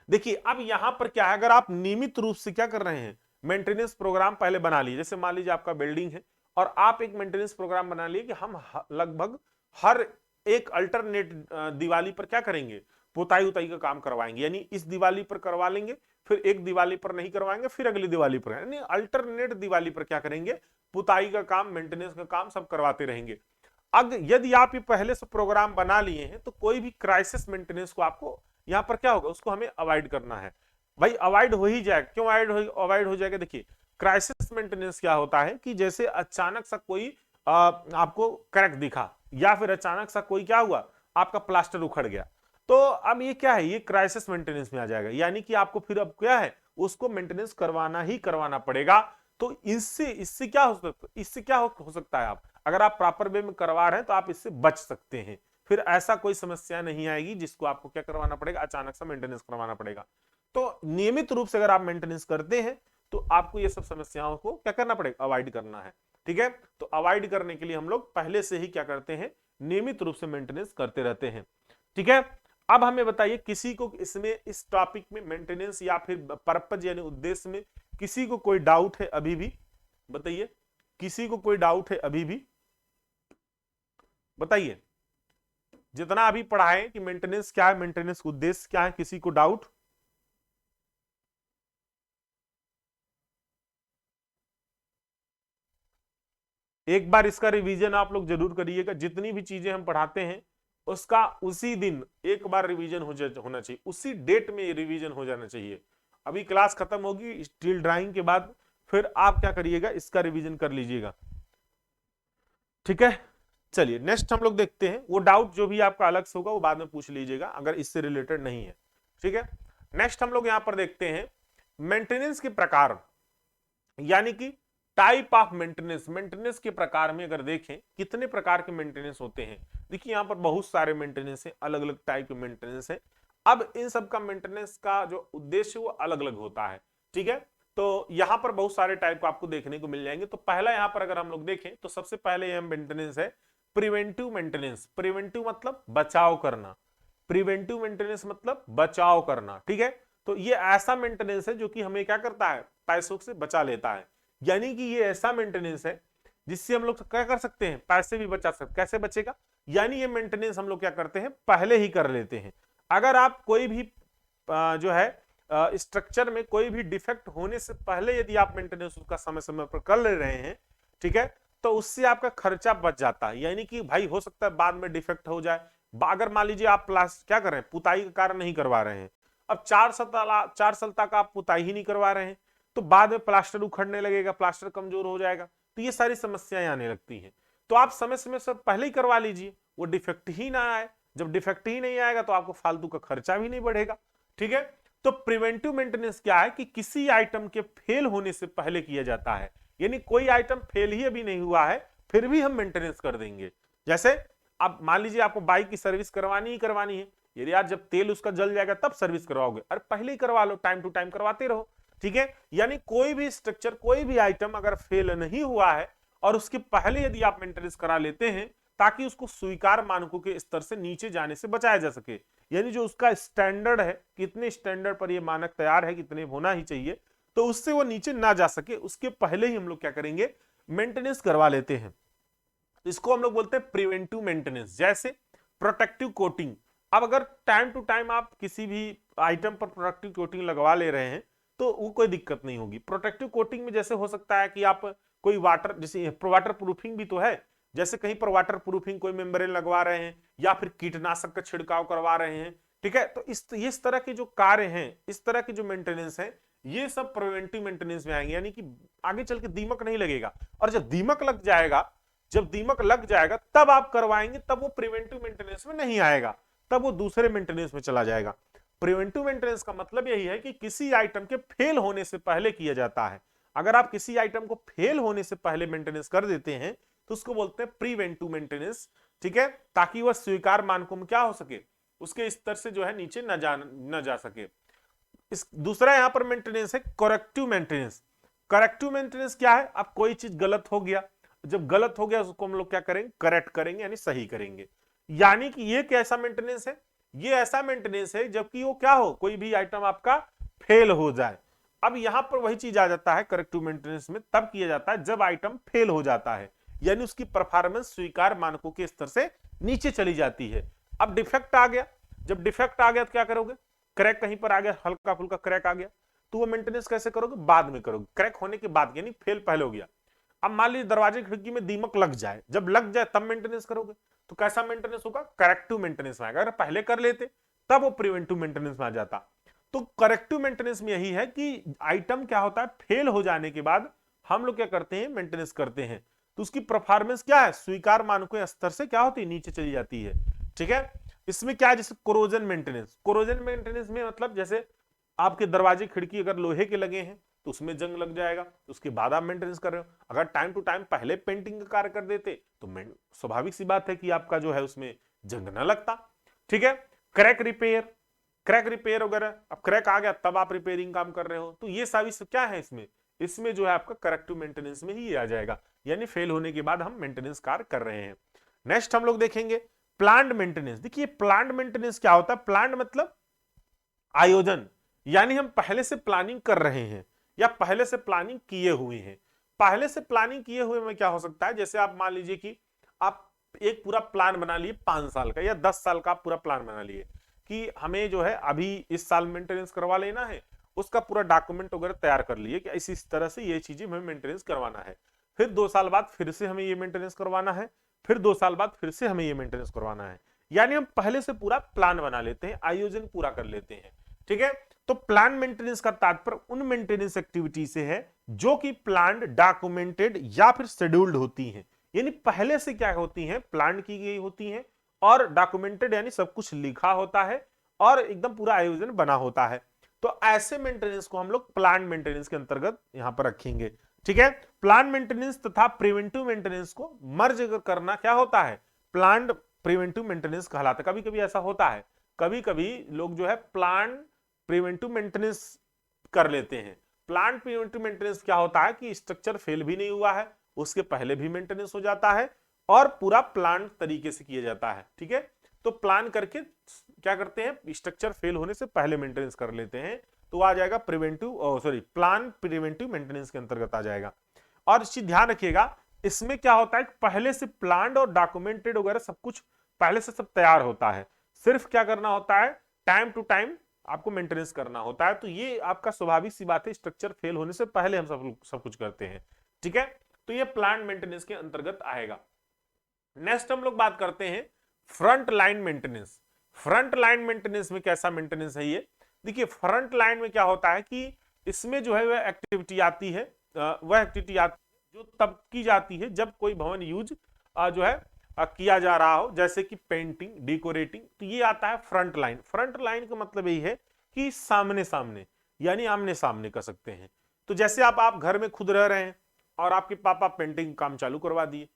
देखिए अब यहां पर क्या है, अगर आप नियमित रूप से क्या कर रहे हैं, मेंटेनेंस प्रोग्राम पहले बना लीजिए, जैसे मान लीजिए आपका बिल्डिंग है और आप एक मेंटेनेंस प्रोग्राम बना लिए कि हम लगभग हर एक अल्टरनेट दिवाली पर क्या करेंगे, पुताई उताई का काम करवाएंगे, यानी इस दिवाली पर करवा लेंगे, फिर एक दिवाली पर नहीं करवाएंगे, फिर अगली दिवाली पर, यानी अल्टरनेट दिवाली पर क्या करेंगे, पुताई का काम, मेंटेनेंस का काम सब करवाते रहेंगे। अगर यदि आप ये पहले से प्रोग्राम बना लिए हैं तो कोई भी क्राइसिस मेंटेनेंस को आपको यहाँ पर क्या होगा, उसको हमें अवॉइड करना है। भाई अवॉइड हो ही जाएगा, क्यों अवॉइड हो जाएगा, देखिए क्राइसिस मेंटेनेंस क्या होता है कि जैसे अचानक सा कोई आपको क्रैक दिखा, या फिर अचानक सा कोई क्या हुआ, आपका प्लास्टर उखड़ गया, तो अब ये क्या है, ये क्राइसिस मेंटेनेंस में आ जाएगा, यानी कि आपको फिर अब क्या है, उसको मेंटेनेंस करवाना ही करवाना पड़ेगा। तो इससे क्या हो सकता है, आप अगर आप प्रॉपर वे में करवा रहे हैं तो आप इससे बच सकते हैं, फिर ऐसा कोई समस्या नहीं आएगी जिसको आपको क्या करवाना पड़ेगा, अचानक से मेंटेनेंस करवाना पड़ेगा। तो नियमित रूप से अगर आप मेंटेनेंस करते हैं तो आपको ये सब समस्याओं को क्या करना पड़ेगा, अवॉइड करना है। ठीक है, तो अवॉइड करने के लिए हम लोग पहले से ही क्या करते हैं, नियमित रूप से मेंटेनेंस करते रहते हैं। ठीक है, अब हमें बताइए किसी को इसमें, इस टॉपिक में मेंटेनेंस या फिर पर्पज यानी उद्देश्य में किसी को कोई डाउट है अभी भी, बताइए, किसी को कोई डाउट है अभी भी, बताइए, जितना अभी पढ़ाएं कि मेंटेनेंस क्या है, मेंटेनेंस उद्देश्य क्या है, किसी को डाउट? एक बार इसका रिवीजन आप लोग जरूर करिएगा, जितनी भी चीजें हम पढ़ाते हैं उसका उसी दिन एक बार रिवीजन होना चाहिए, उसी डेट में रिवीजन हो जाना चाहिए। अभी क्लास खत्म होगी स्टील ड्राइंग के बाद, फिर आप क्या करिएगा, इसका रिवीजन कर लीजिएगा। ठीक है, चलिए नेक्स्ट हम लोग देखते हैं, वो डाउट जो भी आपका अलग से होगा वो बाद में पूछ लीजिएगा अगर इससे रिलेटेड नहीं है। ठीक है, नेक्स्ट हम लोग यहां पर देखते हैं मेंटेनेंस के प्रकार, यानी कि टाइप ऑफ मेंटेनेंस। मेंटेनेंस के प्रकार में अगर देखें कितने प्रकार के मेंटेनेंस होते हैं, देखिए यहां पर बहुत सारे मेंटेनेंस है, अलग अलग टाइप के मेंटेनेंस है। अब इन सब का मेंटेनेंस का जो उद्देश्य वो अलग अलग होता है। ठीक है, तो यहां पर बहुत सारे टाइप आपको देखने को मिल जाएंगे। तो पहला यहां पर अगर हम लोग देखें तो सबसे पहले यह मेंटेनेंस है प्रिवेंटिव मेंटेनेंस। प्रिवेंटिव मतलब बचाव करना, प्रिवेंटिव मेंटेनेंस मतलब बचाव करना। ठीक है, तो ये ऐसा मेंटेनेंस है जो कि हमें क्या करता है, पैसों से बचा लेता है, यानी कि ये ऐसा मेंटेनेंस है जिससे हम लोग क्या कर सकते हैं, पैसे भी बचा सकते। कैसे बचेगा, यानी ये मेंटेनेंस हम लोग क्या करते हैं, पहले ही कर लेते हैं। अगर आप कोई भी जो है स्ट्रक्चर में कोई भी डिफेक्ट होने से पहले यदि आप मेंटेनेंस उसका समय समय पर कर ले रहे हैं, ठीक है, तो उससे आपका खर्चा बच जाता है। यानी कि भाई हो सकता है बाद में डिफेक्ट हो जाए, अगर मान लीजिए आप क्या कर रहे हैं, पुताई का कार्य नहीं करवा रहे हैं, अब 4 साल तक आप पुताई ही नहीं करवा रहे हैं, तो बाद में प्लास्टर उखड़ने लगेगा, प्लास्टर कमजोर हो जाएगा, तो ये सारी समस्याएं आने लगती हैं। तो आप समय समय से पहले ही करवा लीजिए, वो डिफेक्ट ही ना आए। जब डिफेक्ट ही नहीं आएगा तो आपको फालतू का खर्चा भी नहीं बढ़ेगा। ठीक है, तो प्रिवेंटिव मेंटेनेंस क्या है कि किसी आइटम के फेल होने से पहले किया जाता है, यानी कोई आइटम फेल ही अभी नहीं हुआ है फिर भी हम मेंटेनेंस कर देंगे। जैसे अब मान लीजिए आपको बाइक की सर्विस करवानी ही करवानी है, यदि यार जब तेल उसका जल जाएगा तब सर्विस करवाओगे, अरे पहले ही करवा लो, टाइम टू टाइम करवाते रहो। ठीक है, यानी कोई भी स्ट्रक्चर, कोई भी आइटम अगर फेल नहीं हुआ है और उसके पहले यदि आप मेंटेनेंस करा लेते हैं ताकि उसको स्वीकार मानकों के स्तर से नीचे जाने से बचाया जा सके, यानी जो उसका स्टैंडर्ड है, कितने स्टैंडर्ड पर ये मानक तैयार है, कितने होना ही चाहिए, तो उससे वो नीचे ना जा सके, उसके पहले ही हम लोग क्या करेंगे, मेंटेनेंस करवा लेते हैं। इसको हम लोग बोलते हैं प्रिवेंटिव मेंटेनेंस। जैसे प्रोटेक्टिव कोटिंग, अब अगर टाइम टू टाइम आप किसी भी आइटम पर प्रोटेक्टिव कोटिंग लगवा ले रहे हैं तो वो कोई दिक्कत नहीं होगी। प्रोटेक्टिव कोटिंग में जैसे हो सकता है कि आप कोई वाटर, जैसे वाटर प्रूफिंग भी तो है, जैसे कहीं पर वाटर प्रूफिंग कोई मेम्ब्रेन लगवा रहे हैं या फिर कीटनाशक का छिड़काव करवा रहे हैं। ठीक है, तो इस तरह के जो कार्य हैं, इस तरह के जो मेंटेनेंस है, ये सब प्रिवेंटिव मेंटेनेंस में आएंगे, यानी कि आगे चल के दीमक नहीं लगेगा। और जब दीमक लग जाएगा तब आप करवाएंगे, तब वो प्रिवेंटिव मेंटेनेंस में नहीं आएगा, तब वो दूसरे मेंटेनेंस में चला जाएगा। प्रिवेंटिव मेंटेनेंस का मतलब यही है कि किसी आइटम के फेल होने से पहले किया जाता है। अगर आप किसी आइटम को फेल होने से पहले मेंटेनेंस कर देते हैं तो उसको बोलते हैं प्रिवेंटिव मेंटेनेंस। ठीक है, ताकि वह स्वीकार मानकों में क्या हो सके, उसके स्तर से जो है नीचे न जा सके। इस दूसरा यहां पर मेंटेनेंस है करेक्टिव मेंटेनेंस। करेक्टिव मेंटेनेंस क्या है, अब कोई चीज गलत हो गया, जब गलत हो गया उसको हम लोग क्या करेंगे, करेक्ट करेंगे, यानी सही करेंगे। यानी कि ये कैसा मेंटेनेंस है, ये ऐसा मेंटेनेंस है जबकि वो क्या हो, कोई भी आइटम आपका फेल हो जाए। अब यहां पर वही चीज आ जाता है करेक्टिव मेंटेनेंस में, तब किया जाता है जब आइटम फेल हो जाता है, यानी उसकी परफॉर्मेंस स्वीकार मानकों के स्तर से नीचे चली जाती है। अब डिफेक्ट आ गया, जब डिफेक्ट आ गया तो क्या करोगे, क्रैक कहीं पर आ गया, हल्का फुल्का क्रैक आ गया, तो वो मेंटेनेंस कैसे करोगे, बाद में करोगे, क्रैक होने के बाद, यानी फेल पहले हो गया। अब मान लीजिए दरवाजे खिड़की में दीमक लग जाए, जब लग जाए तब मेंटेनेंस करोगे, तो कैसा मेंटेनेंस होगा, करेक्टिव मेंटेनेंस में आएगा। अगर पहले कर लेते तब वो प्रिवेंटिव मेंटेनेंस में आ जाता। तो करेक्टिव मेंटेनेंस में यही है कि आइटम क्या होता है, फेल हो जाने के बाद हम लोग क्या करते हैं, मेंटेनेंस करते हैं, तो उसकी परफॉर्मेंस क्या है, स्वीकार मानकों स्तर से क्या होती है, नीचे चली जाती है। ठीक है, इसमें क्या है, जैसे कोरोजन मेंटेनेंस, कोरोजन मेंटेनेंस में मतलब जैसे आपके दरवाजे खिड़की अगर लोहे के लगे हैं तो उसमें जंग लग जाएगा, तो उसके बाद आप मेंटेनेंस कर रहे हो। अगर टाइम टू टाइम पहले पेंटिंग का कार्य कर देते तो स्वाभाविक सी बात है कि आपका जो है उसमें जंग ना लगता। ठीक है, क्रैक रिपेयर, क्रैक रिपेयर वगैरह, अब क्रैक आ गया तब आप रिपेयरिंग काम कर रहे हो, तो ये सभी क्या है इसमें, इसमें जो है आपका करेक्टिव मेंटेनेंस में ही आ जाएगा, यानी फेल होने के बाद हम मेंटेनेंस कार्य कर रहे हैं। नेक्स्ट हम लोग देखेंगे प्लांट मेंटेनेंस। देखिए प्लांट मेंटेनेंस क्या होता है, प्लांट मतलब आयोजन, यानी हम पहले से प्लानिंग कर रहे हैं या पहले से प्लानिंग किए हुए हैं। पहले से प्लानिंग किए हुए में क्या हो सकता है, जैसे आप मान लीजिए कि आप एक पूरा प्लान बना लिए 5 साल का या 10 साल का, आप पूरा प्लान बना लिए कि हमें जो है अभी इस साल मेंटेनेंस करवा लेना है, उसका पूरा डॉक्यूमेंट वगैरह तैयार कर लिए कि इस तरह से ये चीजें हमें मेंटेनेंस करवाना है, फिर 2 साल बाद फिर से हमें ये मेंटेनेंस करवाना है, फिर 2 साल बाद फिर से हमें ये मेंटेनेंस करवाना है, यानी हम पहले से पूरा प्लान बना लेते हैं, आयोजन पूरा कर लेते हैं। ठीक है, तो प्लान मेंटेनेंस का तात्पर्य उन मेंटेनेंस एक्टिविटी से है जो कि प्लान, डॉक्यूमेंटेड या फिर शेड्यूल्ड होती हैं, यानी पहले से क्या होती हैं, प्लान की गई होती हैं और डॉक्यूमेंटेड यानी सब कुछ लिखा होता है और एकदम पूरा आयोजन बना होता है। तो ऐसे मेंटेनेंस को हम लोग प्लान मेंटेनेंस के अंतर्गत यहां पर रखेंगे। ठीक है, प्लान मेंटेनेंस तथा प्रिवेंटिव मेंटेनेंस को मर्ज करना क्या होता है, प्लान प्रिवेंटिव मेंटेनेंस कहलाता है। कभी कभी ऐसा होता है, कभी कभी लोग जो है प्लान प्रिवेंटिव मेंटेनेंस कर लेते हैं। प्लांट प्रिवेंटिव मेंटेनेंस क्या होता है कि स्ट्रक्चर फेल भी नहीं हुआ है, उसके पहले भी मेंटेनेंस हो जाता है और पूरा प्लान तरीके से किया जाता है। ठीक है, तो प्लान करके क्या करते हैं, स्ट्रक्चर फेल होने से पहले मेंटेनेंस कर लेते हैं, तो आ जाएगा preventive sorry plan preventive maintenance के अंतर्गत आ जाएगा। और इस चीज ध्यान रखिएगा, इसमें क्या होता है पहले से प्लान और डॉक्यूमेंटेड वगैरह सब कुछ पहले से सब तैयार होता है, सिर्फ क्या करना होता है, टाइम टू टाइम आपको मेंटेनेंस करना होता है। तो ये आपका स्वाभाविक सी बात है, स्ट्रक्चर फेल होने से पहले हम सब कुछ करते हैं। ठीक है, तो ये प्लांट मेंटेनेंस के अंतर्गत आएगा। नेक्स्ट हम लोग बात करते हैं front line maintenance. Front line maintenance में कैसा मेंटेनेंस है ये, देखिए फ्रंट लाइन में क्या होता है कि इसमें जो है वह एक्टिविटी आती है, वह एक्टिविटी आती है जो तब की जाती है जब कोई भवन यूज जो है किया जा रहा हो, जैसे कि पेंटिंग, डेकोरेटिंग, तो ये आता है फ्रंट लाइन। फ्रंट लाइन का मतलब यही है कि सामने सामने, यानी आमने सामने कर सकते हैं। तो जैसे आप घर में खुद रह रहे हैं और आपके पापा पेंटिंग काम चालू करवा दिए,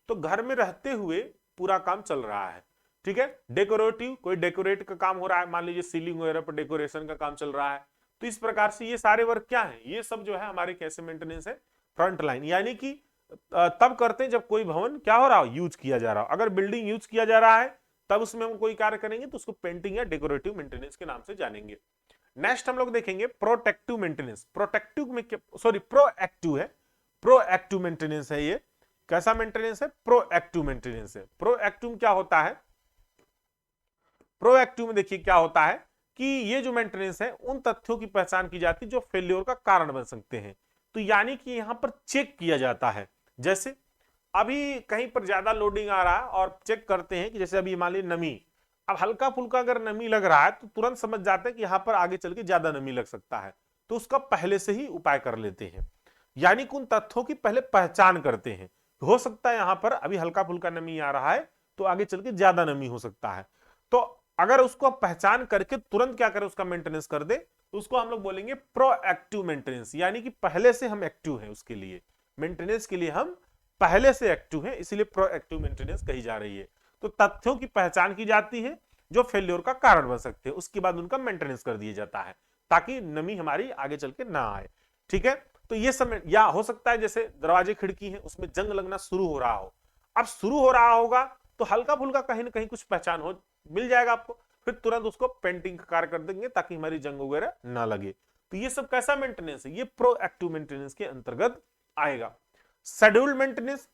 तो घर में रहते हुए पूरा काम चल रहा है। ठीक है, डेकोरेटिव, कोई डेकोरेट का काम हो रहा है, मान लीजिए सीलिंग वगैरह पर डेकोरेशन का काम चल रहा है, तो इस प्रकार से ये सारे वर्क क्या है, ये सब जो है हमारे कैसे मेंटेनेंस है, फ्रंट लाइन, यानी कि तब करते हैं जब कोई भवन क्या हो रहा हो, यूज किया जा रहा हो। अगर बिल्डिंग यूज किया जा रहा है तब उसमें हम कोई कार्य करेंगे तो उसको पेंटिंग या डेकोरेटिव मेंटेनेंस के नाम से जानेंगे। नेक्स्ट हम लोग देखेंगे प्रोटेक्टिव मेंटेनेंस। प्रोटेक्टिव में सॉरी प्रोएक्टिव है, प्रोएक्टिव मेंटेनेंस है ये। कैसा मेंटेनेंस है, प्रोएक्टिव मेंटेनेंस है। प्रोएक्टिव क्या होता है, प्रोएक्टिव में देखिए क्या होता है कि ये जो मेंटेनेंस है उन तथ्यों की पहचान की जाती है जो फेल्योर का कारण बन सकते हैं। तो यानी कि यहां पर चेक किया जाता है, जैसे अभी कहीं पर ज्यादा लोडिंग आ रहा है और चेक करते हैं कि जैसे अभी मान लीजिए नमी, अब हल्का फुल्का अगर नमी लग रहा है तो तुरंत समझ जाते हैं कि यहां पर आगे चल के ज्यादा नमी लग सकता है, तो उसका पहले से ही उपाय कर लेते हैं, यानी कि उन तथ्यों की पहले पहचान करते हैं। हो सकता है यहां पर अभी हल्का फुल्का नमी आ रहा है तो आगे चल के ज्यादा नमी हो सकता है, तो अगर उसको पहचान करके तुरंत क्या करें, उसका मेंटेनेंस कर दे, तो उसको हम लोग बोलेंगे प्रोएक्टिव मेंटेनेंस, यानी कि पहले से हम एक्टिव हैं, उसके लिए मेंटेनेंस के लिए हम पहले से एक्टिव हैं, इसलिए प्रोएक्टिव मेंटेनेंस कही जा रही है। तो तथ्यों की पहचान की जाती है जो फेल्योर का कारण बन सकते हैं, उसके बाद उनका मेंटेनेंस कर दिया जाता है ताकि नमी हमारी आगे चल के ना आए। ठीक है, तो ये सब, या हो सकता है जैसे दरवाजे खिड़की है उसमें जंग लगना शुरू हो रहा हो, अब शुरू हो रहा होगा तो हल्का फुल्का कहीं ना कहीं कुछ पहचान हो मिल जाएगा आपको, फिर तुरंत उसको पेंटिंग का कार्य कर देंगे ताकि हमारी जंग वगैरह ना लगे। तो ये सब कैसा मेंटेनेंस है, ये प्रोएक्टिव मेंटेनेंस के अंतर्गत आएगा। शेड्यूल मेंटेनेंस,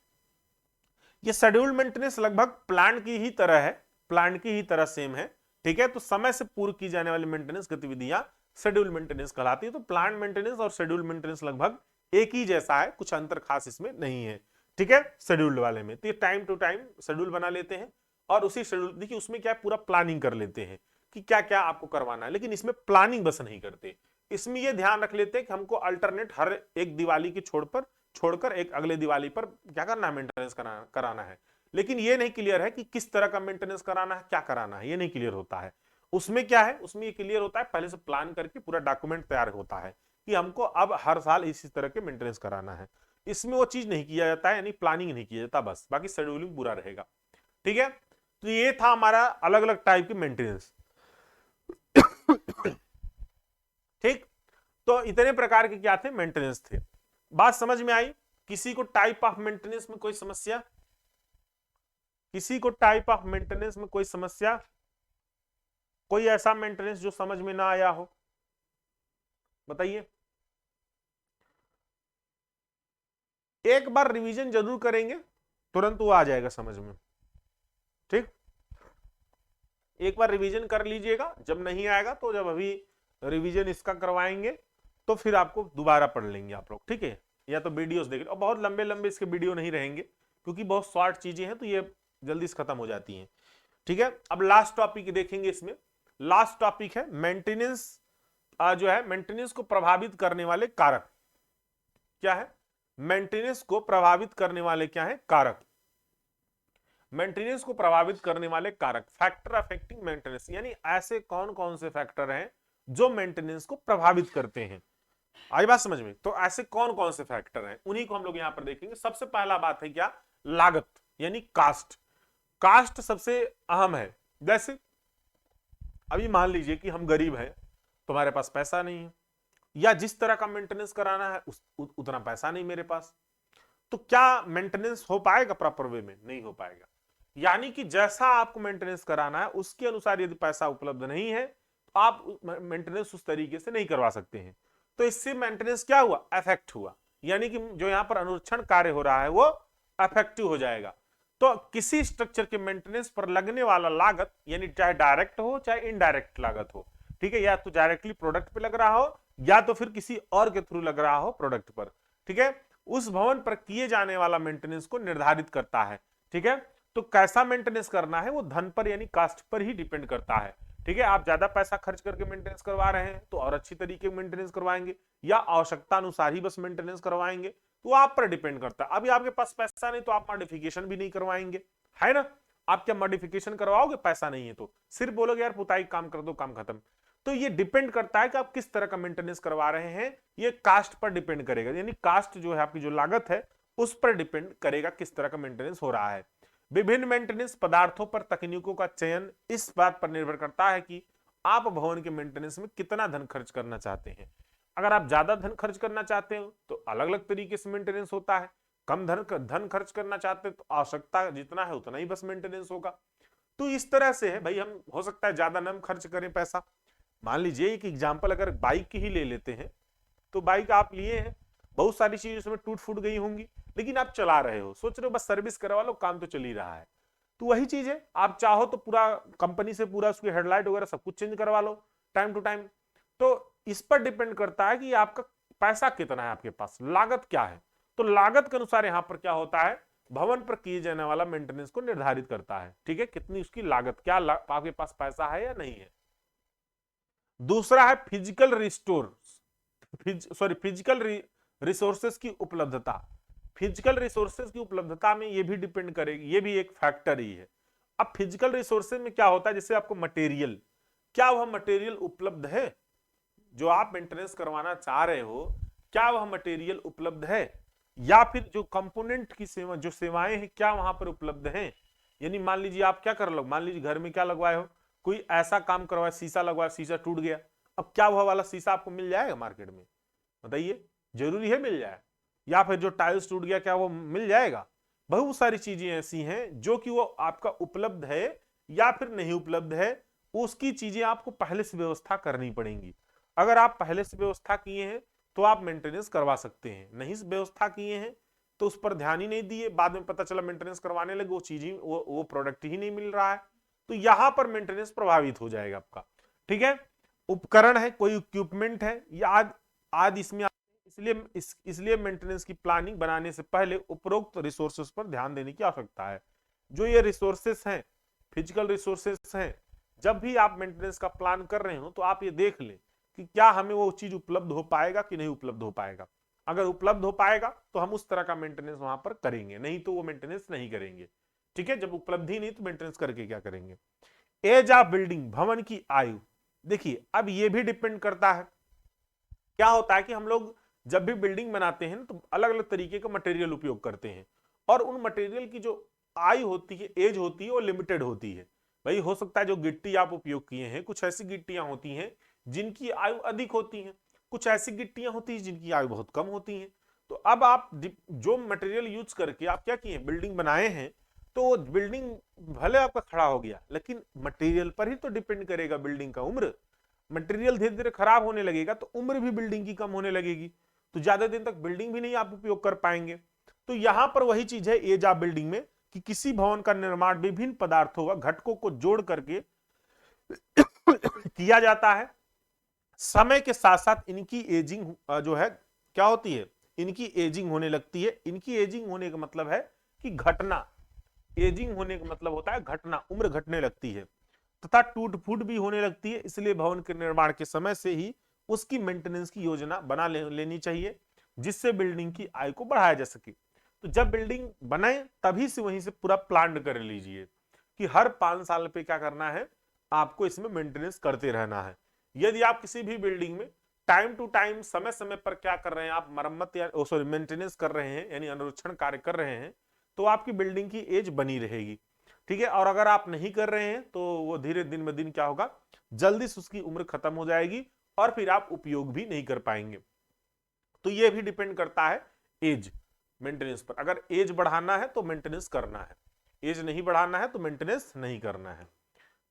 ये शेड्यूल मेंटेनेंस लगभग प्लान की ही तरह है, प्लान की ही तरह सेम है, ठीक है, तो समय से पूर्व की जाने वाली मेंटेनेंस गतिविधियां शेड्यूल मेंटेनेंस कहलाती है। तो प्लांट मेंटेनेंस और शेड्यूल मेंटेनेंस लगभग एक ही जैसा है, कुछ अंतर खास इसमें नहीं है। ठीक है, शेड्यूल्ड वाले में तो ये टाइम टू टाइम शेड्यूल बना लेते हैं और उसी शेड्यूल, देखिए उसमें क्या है, पूरा प्लानिंग कर लेते हैं कि क्या क्या आपको करवाना है, लेकिन इसमें प्लानिंग बस नहीं करते, इसमें ये ध्यान रख लेते हैं कि हमको अल्टरनेट हर एक दिवाली की छोड़कर एक अगले दिवाली पर क्या करना है, मेंटेनेंस कराना है। लेकिन ये नहीं क्लियर है कि किस तरह का मेंटेनेंस कराना है, क्या कराना है, ये नहीं क्लियर होता है। उसमें क्या है, उसमें ये क्लियर होता है, पहले से प्लान करके पूरा डॉक्यूमेंट तैयार होता है कि हमको अब हर साल इसी तरह के मेंटेनेंस कराना है। इसमें वो चीज नहीं किया जाता है, यानी प्लानिंग नहीं किया जाता, बस बाकी शेड्यूलिंग पूरा रहेगा। ठीक है, तो ये था हमारा अलग अलग टाइप के मेंटेनेंस। ठीक, तो इतने प्रकार के क्या थे, मेंटेनेंस थे। बात समझ में आई? किसी को टाइप ऑफ मेंटेनेंस में कोई समस्या? किसी को टाइप ऑफ मेंटेनेंस में कोई समस्या? कोई ऐसा मेंटेनेंस जो समझ में ना आया हो, बताइए। एक बार रिवीजन जरूर करेंगे, तुरंत वो आ जाएगा समझ में। ठीक, एक बार रिवीजन कर लीजिएगा, जब नहीं आएगा तो जब अभी रिवीजन इसका करवाएंगे तो फिर आपको दोबारा पढ़ लेंगे आप लोग। ठीक है, या तो वीडियोस देख, और बहुत लंबे लंबे इसके वीडियो नहीं रहेंगे क्योंकि बहुत शॉर्ट चीजें हैं, तो ये जल्दी से खत्म हो जाती हैं। ठीक है, अब लास्ट टॉपिक देखेंगे इसमें। लास्ट टॉपिक है मेंटेनेंस, जो है मेंटेनेंस को प्रभावित करने वाले कारक। क्या है? मेंटेनेंस को प्रभावित करने वाले क्या है, कारक। मेंटेनेंस को प्रभावित करने वाले कारक, फैक्टर अफेक्टिंग मेंटेनेंस, यानी ऐसे कौन कौन से फैक्टर हैं जो मेंटेनेंस को प्रभावित करते हैं। आई बात समझ में? तो ऐसे कौन कौन से फैक्टर हैं, उन्हीं को हम लोग यहां पर देखेंगे। सबसे पहला बात है क्या, लागत, यानी कास्ट। कास्ट सबसे अहम है। जैसे अभी मान लीजिए कि हम गरीब हैं, तुम्हारे पास पैसा नहीं है, या जिस तरह का मेंटेनेंस कराना है उतना पैसा नहीं मेरे पास, तो क्या मेंटेनेंस हो पाएगा प्रॉपर वे में? नहीं हो पाएगा। यानी कि जैसा आपको मेंटेनेंस कराना है उसके अनुसार यदि पैसा उपलब्ध नहीं है तो आप मेंटेनेंस उस तरीके से नहीं करवा सकते हैं। तो इससे मेंटेनेंस क्या हुआ, अफेक्ट हुआ, यानी कि जो यहां पर अनुरक्षण कार्य हो रहा है वो अफेक्टिव हो जाएगा। तो किसी स्ट्रक्चर के मेंटेनेंस पर लगने वाला लागत, यानी चाहे डायरेक्ट हो चाहे इनडायरेक्ट लागत हो, ठीक है, या तो डायरेक्टली प्रोडक्ट पे लग रहा हो या तो फिर किसी और के थ्रू लग रहा हो प्रोडक्ट पर, ठीक है, उस भवन पर किए जाने वाला मेंटेनेंस को निर्धारित करता है। ठीक है, तो कैसा मेंटेनेंस करना है वो धन पर यानी कास्ट पर ही डिपेंड करता है। ठीक है, आप ज्यादा पैसा खर्च करके मेंटेनेंस करवा रहे हैं तो और अच्छी तरीके मेंटेनेंस करवाएंगे, या आवश्यकता अनुसार ही बस मेंटेनेंस करवाएंगे, तो आप पर डिपेंड करता है। अभी आपके पास पैसा नहीं तो आप मॉडिफिकेशन भी नहीं करवाएंगे, है ना। आप क्या मॉडिफिकेशन करवाओगे, पैसा नहीं है तो सिर्फ बोलोगे यार पुताई काम कर दो, काम खत्म। तो ये डिपेंड करता है कि आप किस तरह का मेंटेनेंस करवा रहे हैं, ये कास्ट पर डिपेंड करेगा, यानी कास्ट जो है आपकी जो लागत है उस पर डिपेंड करेगा किस तरह का मेंटेनेंस हो रहा है। विभिन्न मेंटेनेंस पदार्थों पर तकनीकों का चयन इस बात पर निर्भर करता है कि आप भवन के मेंटेनेंस में कितना धन खर्च करना चाहते हैं। अगर आप ज्यादा धन खर्च करना चाहते हो तो अलग अलग तरीके से मेंटेनेंस होता है, कम धन खर्च करना चाहते हैं तो आवश्यकता जितना है उतना ही बस मेंटेनेंस होगा। तो इस तरह से है भाई, हम हो सकता है ज्यादा न खर्च करें पैसा। मान लीजिए एक एग्जाम्पल अगर बाइक की ही ले लेते हैं, तो बाइक आप लिए हैं, बहुत सारी चीजें उसमें टूट फूट गई होंगी, लेकिन आप चला रहे हो, सोच रहे हो बस सर्विस करवा लो, काम तो चल ही रहा है। तो वही चीज है, आप चाहो तो पूरा कंपनी से पूरा उसकी हेडलाइट वगैरह सब कुछ चेंज करवा लो टाइम टू टाइम। तो इस पर डिपेंड करता है कि आपका पैसा कितना है, आपके पास लागत क्या है। तो लागत के अनुसार यहां पर क्या होता है, भवन पर किए जाने वाला मेंटेनेंस को निर्धारित करता है। ठीक है, कितनी उसकी लागत, क्या आपके पास पैसा है या नहीं है। दूसरा है फिजिकल रिसोर्सेस की उपलब्धता। फिजिकल रिसोर्सेज की उपलब्धता में ये भी डिपेंड करेगी, ये भी एक फैक्टर ही है। अब फिजिकल रिसोर्सेज में क्या होता है, जैसे आपको मटेरियल, क्या वह मटेरियल उपलब्ध है जो आप मेंटेनेंस करवाना चाह रहे हो, क्या वह मटेरियल उपलब्ध है, या फिर जो कंपोनेंट की सेवा, जो सेवाएं हैं क्या वहां पर उपलब्ध हैं। यानी मान लीजिए आप क्या कर लो, मान लीजिए घर में क्या लगवाए हो, कोई ऐसा काम करवाया, शीशा लगवाया, शीशा टूट गया, अब क्या वह वाला शीशा आपको मिल जाएगा मार्केट में, बताइए, जरूरी है मिल जाए। या फिर जो टाइल्स टूट गया क्या वो मिल जाएगा। बहुत सारी चीजें ऐसी हैं जो कि वो आपका उपलब्ध है या फिर नहीं उपलब्ध है, उसकी चीजें आपको पहले से व्यवस्था करनी पड़ेंगी। अगर आप पहले से व्यवस्था किए हैं तो आप मेंटेनेंस करवा सकते हैं, नहीं व्यवस्था किए हैं तो उस पर ध्यान ही नहीं दिए, बाद में पता चला मेंटेनेंस करवाने लगे वो चीज ही वो प्रोडक्ट ही नहीं मिल रहा है, तो यहां पर मेंटेनेंस प्रभावित हो जाएगा आपका। ठीक है, उपकरण है, कोई इक्विपमेंट है या आदि इसमें, इसलिए मेंटेनेंस की प्लानिंग बनाने से पहले उपरोक्त रिसोर्सेस पर ध्यान देने की आवश्यकता है। जो ये रिसोर्सेस हैं, फिजिकल रिसोर्सेस हैं, जब भी आप मेंटेनेंस का प्लान कर रहे हो तो आप ये देख लें कि क्या हमें वो चीज उपलब्ध हो पाएगा कि नहीं उपलब्ध हो पाएगा। अगर उपलब्ध हो पाएगा तो हम उस तरह का मेंटेनेंस वहां पर करेंगे, नहीं तो वो मेंटेनेंस नहीं करेंगे। ठीक है, जब उपलब्धि नहीं तो मेंटेनेंस करके क्या करेंगे। एज ऑफ बिल्डिंग, भवन की आयु। देखिए अब ये भी डिपेंड करता है, क्या होता है कि हम लोग जब भी बिल्डिंग बनाते हैं तो अलग अलग तरीके का मटेरियल उपयोग करते हैं, और उन मटेरियल की जो आयु होती है, एज होती है, वो लिमिटेड होती है। भाई हो सकता है जो गिट्टी आप उपयोग किए हैं, कुछ ऐसी गिट्टियां होती हैं जिनकी आयु अधिक होती है, कुछ ऐसी गिट्टियां होती हैं जिनकी आयु बहुत कम होती है। तो अब आप जो मटेरियल यूज करके आप क्या किए, बिल्डिंग बनाए हैं, तो बिल्डिंग भले आपका खड़ा हो गया लेकिन मटेरियल पर ही तो डिपेंड करेगा बिल्डिंग का उम्र। मटेरियल धीरे धीरे खराब होने लगेगा तो उम्र भी बिल्डिंग की कम होने लगेगी, तो ज्यादा दिन तक बिल्डिंग भी नहीं आप उपयोग कर पाएंगे। तो यहां पर वही चीज है एज ऑफ बिल्डिंग में, कि किसी भवन का निर्माण विभिन्न पदार्थों व घटकों को जोड़ करके किया जाता है। समय के साथ साथ इनकी एजिंग जो है क्या होती है, इनकी एजिंग होने लगती है। इनकी एजिंग होने का मतलब है कि घटना, एजिंग होने का मतलब होता है घटना, उम्र घटने लगती है तथा टूट फूट भी होने लगती है। इसलिए भवन के निर्माण के समय से ही उसकी मेंटेनेंस की योजना बना लेनी चाहिए, जिससे बिल्डिंग की आयु को बढ़ाया जा सके। तो जब बिल्डिंग बनाए तभी से वहीं से पूरा प्लान कर लीजिए कि हर 5 साल पे क्या करना है, आपको इसमें मेंटेनेंस करते रहना है। यदि आप किसी भी बिल्डिंग में टाइम टू टाइम, समय समय पर क्या कर रहे हैं, आप मरम्मत या सॉरी मेंटेनेंस कर रहे हैं, यानी अनुरक्षण कार्य कर रहे हैं, तो आपकी बिल्डिंग की एज बनी रहेगी। ठीक है, और अगर आप नहीं कर रहे हैं तो वो धीरे दिन ब दिन क्या होगा, जल्दी से उसकी उम्र खत्म हो जाएगी और फिर आप उपयोग भी नहीं कर पाएंगे। तो ये भी डिपेंड करता है एज, मेंटेनेंस पर। अगर एज बढ़ाना है तो मेंटेनेंस करना है, एज नहीं बढ़ाना है तो मेंटेनेंस नहीं करना है।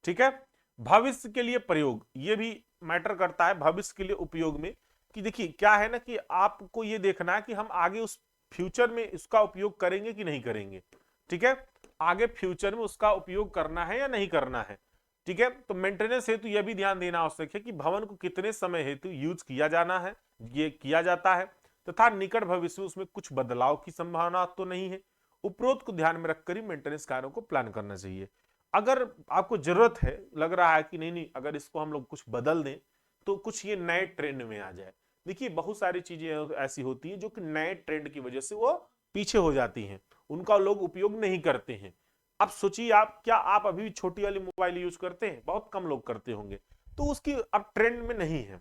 ठीक है, भविष्य के लिए प्रयोग, ये भी मैटर करता है भविष्य के लिए उपयोग में, कि देखिए क्या है ना कि आपको ये देखना है कि हम आगे उस फ्यूचर में इसका उपयोग करेंगे कि नहीं करेंगे। ठीक है, आगे फ्यूचर में उसका उपयोग करना है या नहीं करना है। ठीक है, तो मेंटेनेंस हेतु यह भी ध्यान देना आवश्यक है कि भवन को कितने समय हेतु यूज किया जाना है, ये किया जाता है, तथा निकट भविष्य में उसमें कुछ बदलाव की संभावना तो नहीं है। उपरोक्त को ध्यान में रखकर ही मेंटेनेंस कार्यों को प्लान करना चाहिए। अगर आपको जरूरत है, लग रहा है कि नहीं नहीं अगर इसको हम लोग कुछ बदल दें तो कुछ ये नए ट्रेंड में आ जाए। देखिए बहुत सारी चीजें ऐसी होती हैं जो कि नए ट्रेंड की वजह से वो पीछे हो जाती हैं, उनका लोग उपयोग नहीं करते हैं। अब सोचिए आप, क्या आप अभी भी छोटी वाली मोबाइल यूज करते हैं? बहुत कम लोग करते होंगे, तो उसकी अब ट्रेंड में नहीं है।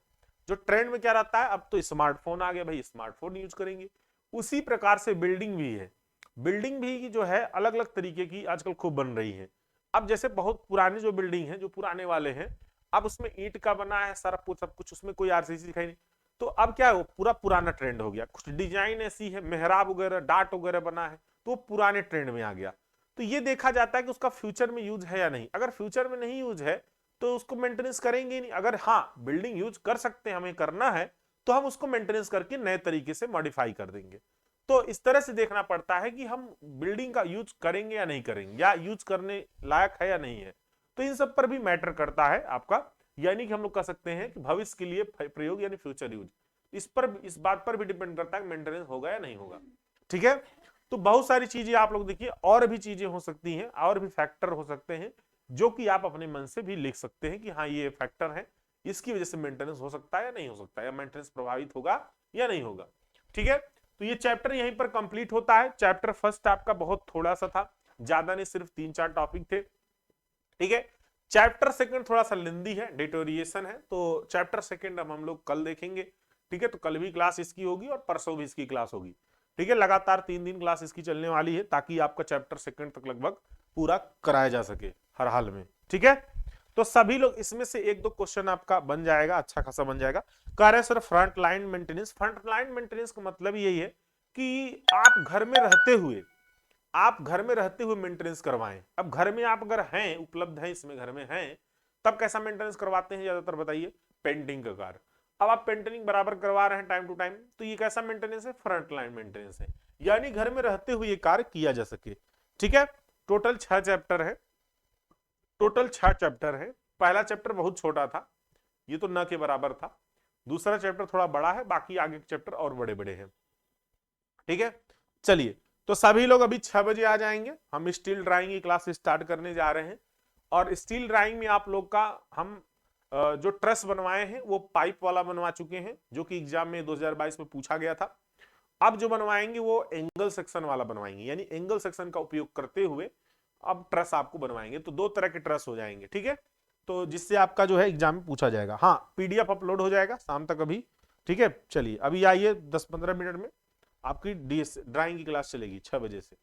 जो ट्रेंड में क्या रहता है, अब तो स्मार्टफोन आ गया, भाई स्मार्टफोन यूज करेंगे। उसी प्रकार से बिल्डिंग भी है, बिल्डिंग भी जो है अलग अलग तरीके की आजकल खूब बन रही है। अब जैसे बहुत पुराने जो बिल्डिंग है, जो पुराने वाले हैं, अब उसमें ईंट का बना है सारा सब कुछ, उसमें कोई आरसीसी दिखाई नहीं। तो अब क्या है, पूरा पुराना ट्रेंड हो गया। कुछ डिजाइन ऐसी है, मेहराब वगैरह डाट वगैरह बना है, तो पुराने ट्रेंड में आ गया। तो ये देखा जाता है कि उसका फ्यूचर में यूज है या नहीं। अगर फ्यूचर में नहीं यूज है तो उसको मेंटेनेंस करेंगे नहीं। अगर हाँ बिल्डिंग यूज कर सकते हैं, हमें करना है, तो हम उसको मेंटेनेंस करके नए तरीके से मॉडिफाई कर देंगे। तो इस तरह से देखना पड़ता है कि हम बिल्डिंग का यूज करेंगे या नहीं करेंगे, या यूज करने लायक है या नहीं है। तो इन सब पर भी मैटर करता है आपका, यानी कि हम लोग कह सकते हैं कि भविष्य के लिए प्रयोग यानी फ्यूचर यूज, इस बात पर भी डिपेंड करता है मेंटेनेंस होगा या नहीं होगा। ठीक है, तो बहुत सारी चीजें आप लोग देखिए, और भी चीजें हो सकती हैं, और भी फैक्टर हो सकते हैं जो कि आप अपने मन से भी लिख सकते हैं कि हाँ ये फैक्टर है, इसकी वजह से मेंटेनेंस हो सकता है या नहीं हो सकता है, या मेंटेनेंस प्रभावित होगा या नहीं होगा। ठीक है, तो ये चैप्टर यहीं पर कंप्लीट होता है। चैप्टर फर्स्ट आपका बहुत थोड़ा सा था, ज्यादा नहीं, सिर्फ 3-4 टॉपिक थे। ठीक है, चैप्टर सेकंड थोड़ा सा लेंदी है, डिटोरिएशन है, तो चैप्टर सेकंड अब हम लोग कल देखेंगे। ठीक है, तो कल भी क्लास इसकी होगी और परसों भी इसकी क्लास होगी। ठीक है, लगातार 3 दिन क्लास इसकी चलने वाली है, ताकि आपका चैप्टर सेकंड तक लगभग पूरा कराया जा सके हर हाल में। ठीक है, तो सभी लोग इसमें से 1-2 क्वेश्चन आपका बन जाएगा, अच्छा खासा बन जाएगा। कह रहे sir front line maintenance, front line maintenance का मतलब यही है कि आप घर में रहते हुए मेंटेनेंस करवाएं। अब घर में आप अगर हैं, उपलब्ध हैं, इसमें घर में हैं, तब कैसा मेंटेनेंस करवाते हैं ज्यादातर, बताइए? पेंटिंग का कार्य। अब आप पेंटिंग बराबर करवा रहे हैं टाइम टू टाइम, तो ये कैसा मेंटेनेंस है? फ्रंट लाइन मेंटेनेंस है, यानी घर में रहते हुए ये कार्य किया जा सके। ठीक है, टोटल 6 चैप्टर है, टोटल 6 चैप्टर है। पहला चैप्टर बहुत छोटा था, ये तो न के बराबर था। दूसरा चैप्टर थोड़ा बड़ा है, बाकी आगे के चैप्टर और बड़े बड़े हैं। ठीक है, चलिए तो सभी लोग अभी 6 बजे आ जाएंगे, हम स्टील ड्राइंग की क्लास स्टार्ट करने जा रहे हैं। और स्टील ड्राइंग में आप लोग का हम जो ट्रस बनवाए हैं वो पाइप वाला बनवा चुके हैं, जो कि एग्जाम में 2022 में पूछा गया था। अब जो बनवाएंगे वो एंगल सेक्शन वाला बनवाएंगे, यानी एंगल सेक्शन का उपयोग करते हुए अब ट्रस आपको बनवाएंगे। तो 2 तरह के ट्रस हो जाएंगे, ठीक है, तो जिससे आपका जो है एग्जाम में पूछा जाएगा। हाँ, पीडीएफ अपलोड हो जाएगा शाम तक अभी, ठीक है। चलिए अभी आइए 10-15 मिनट में आपकी ड्राइंग की क्लास चलेगी 6 बजे से।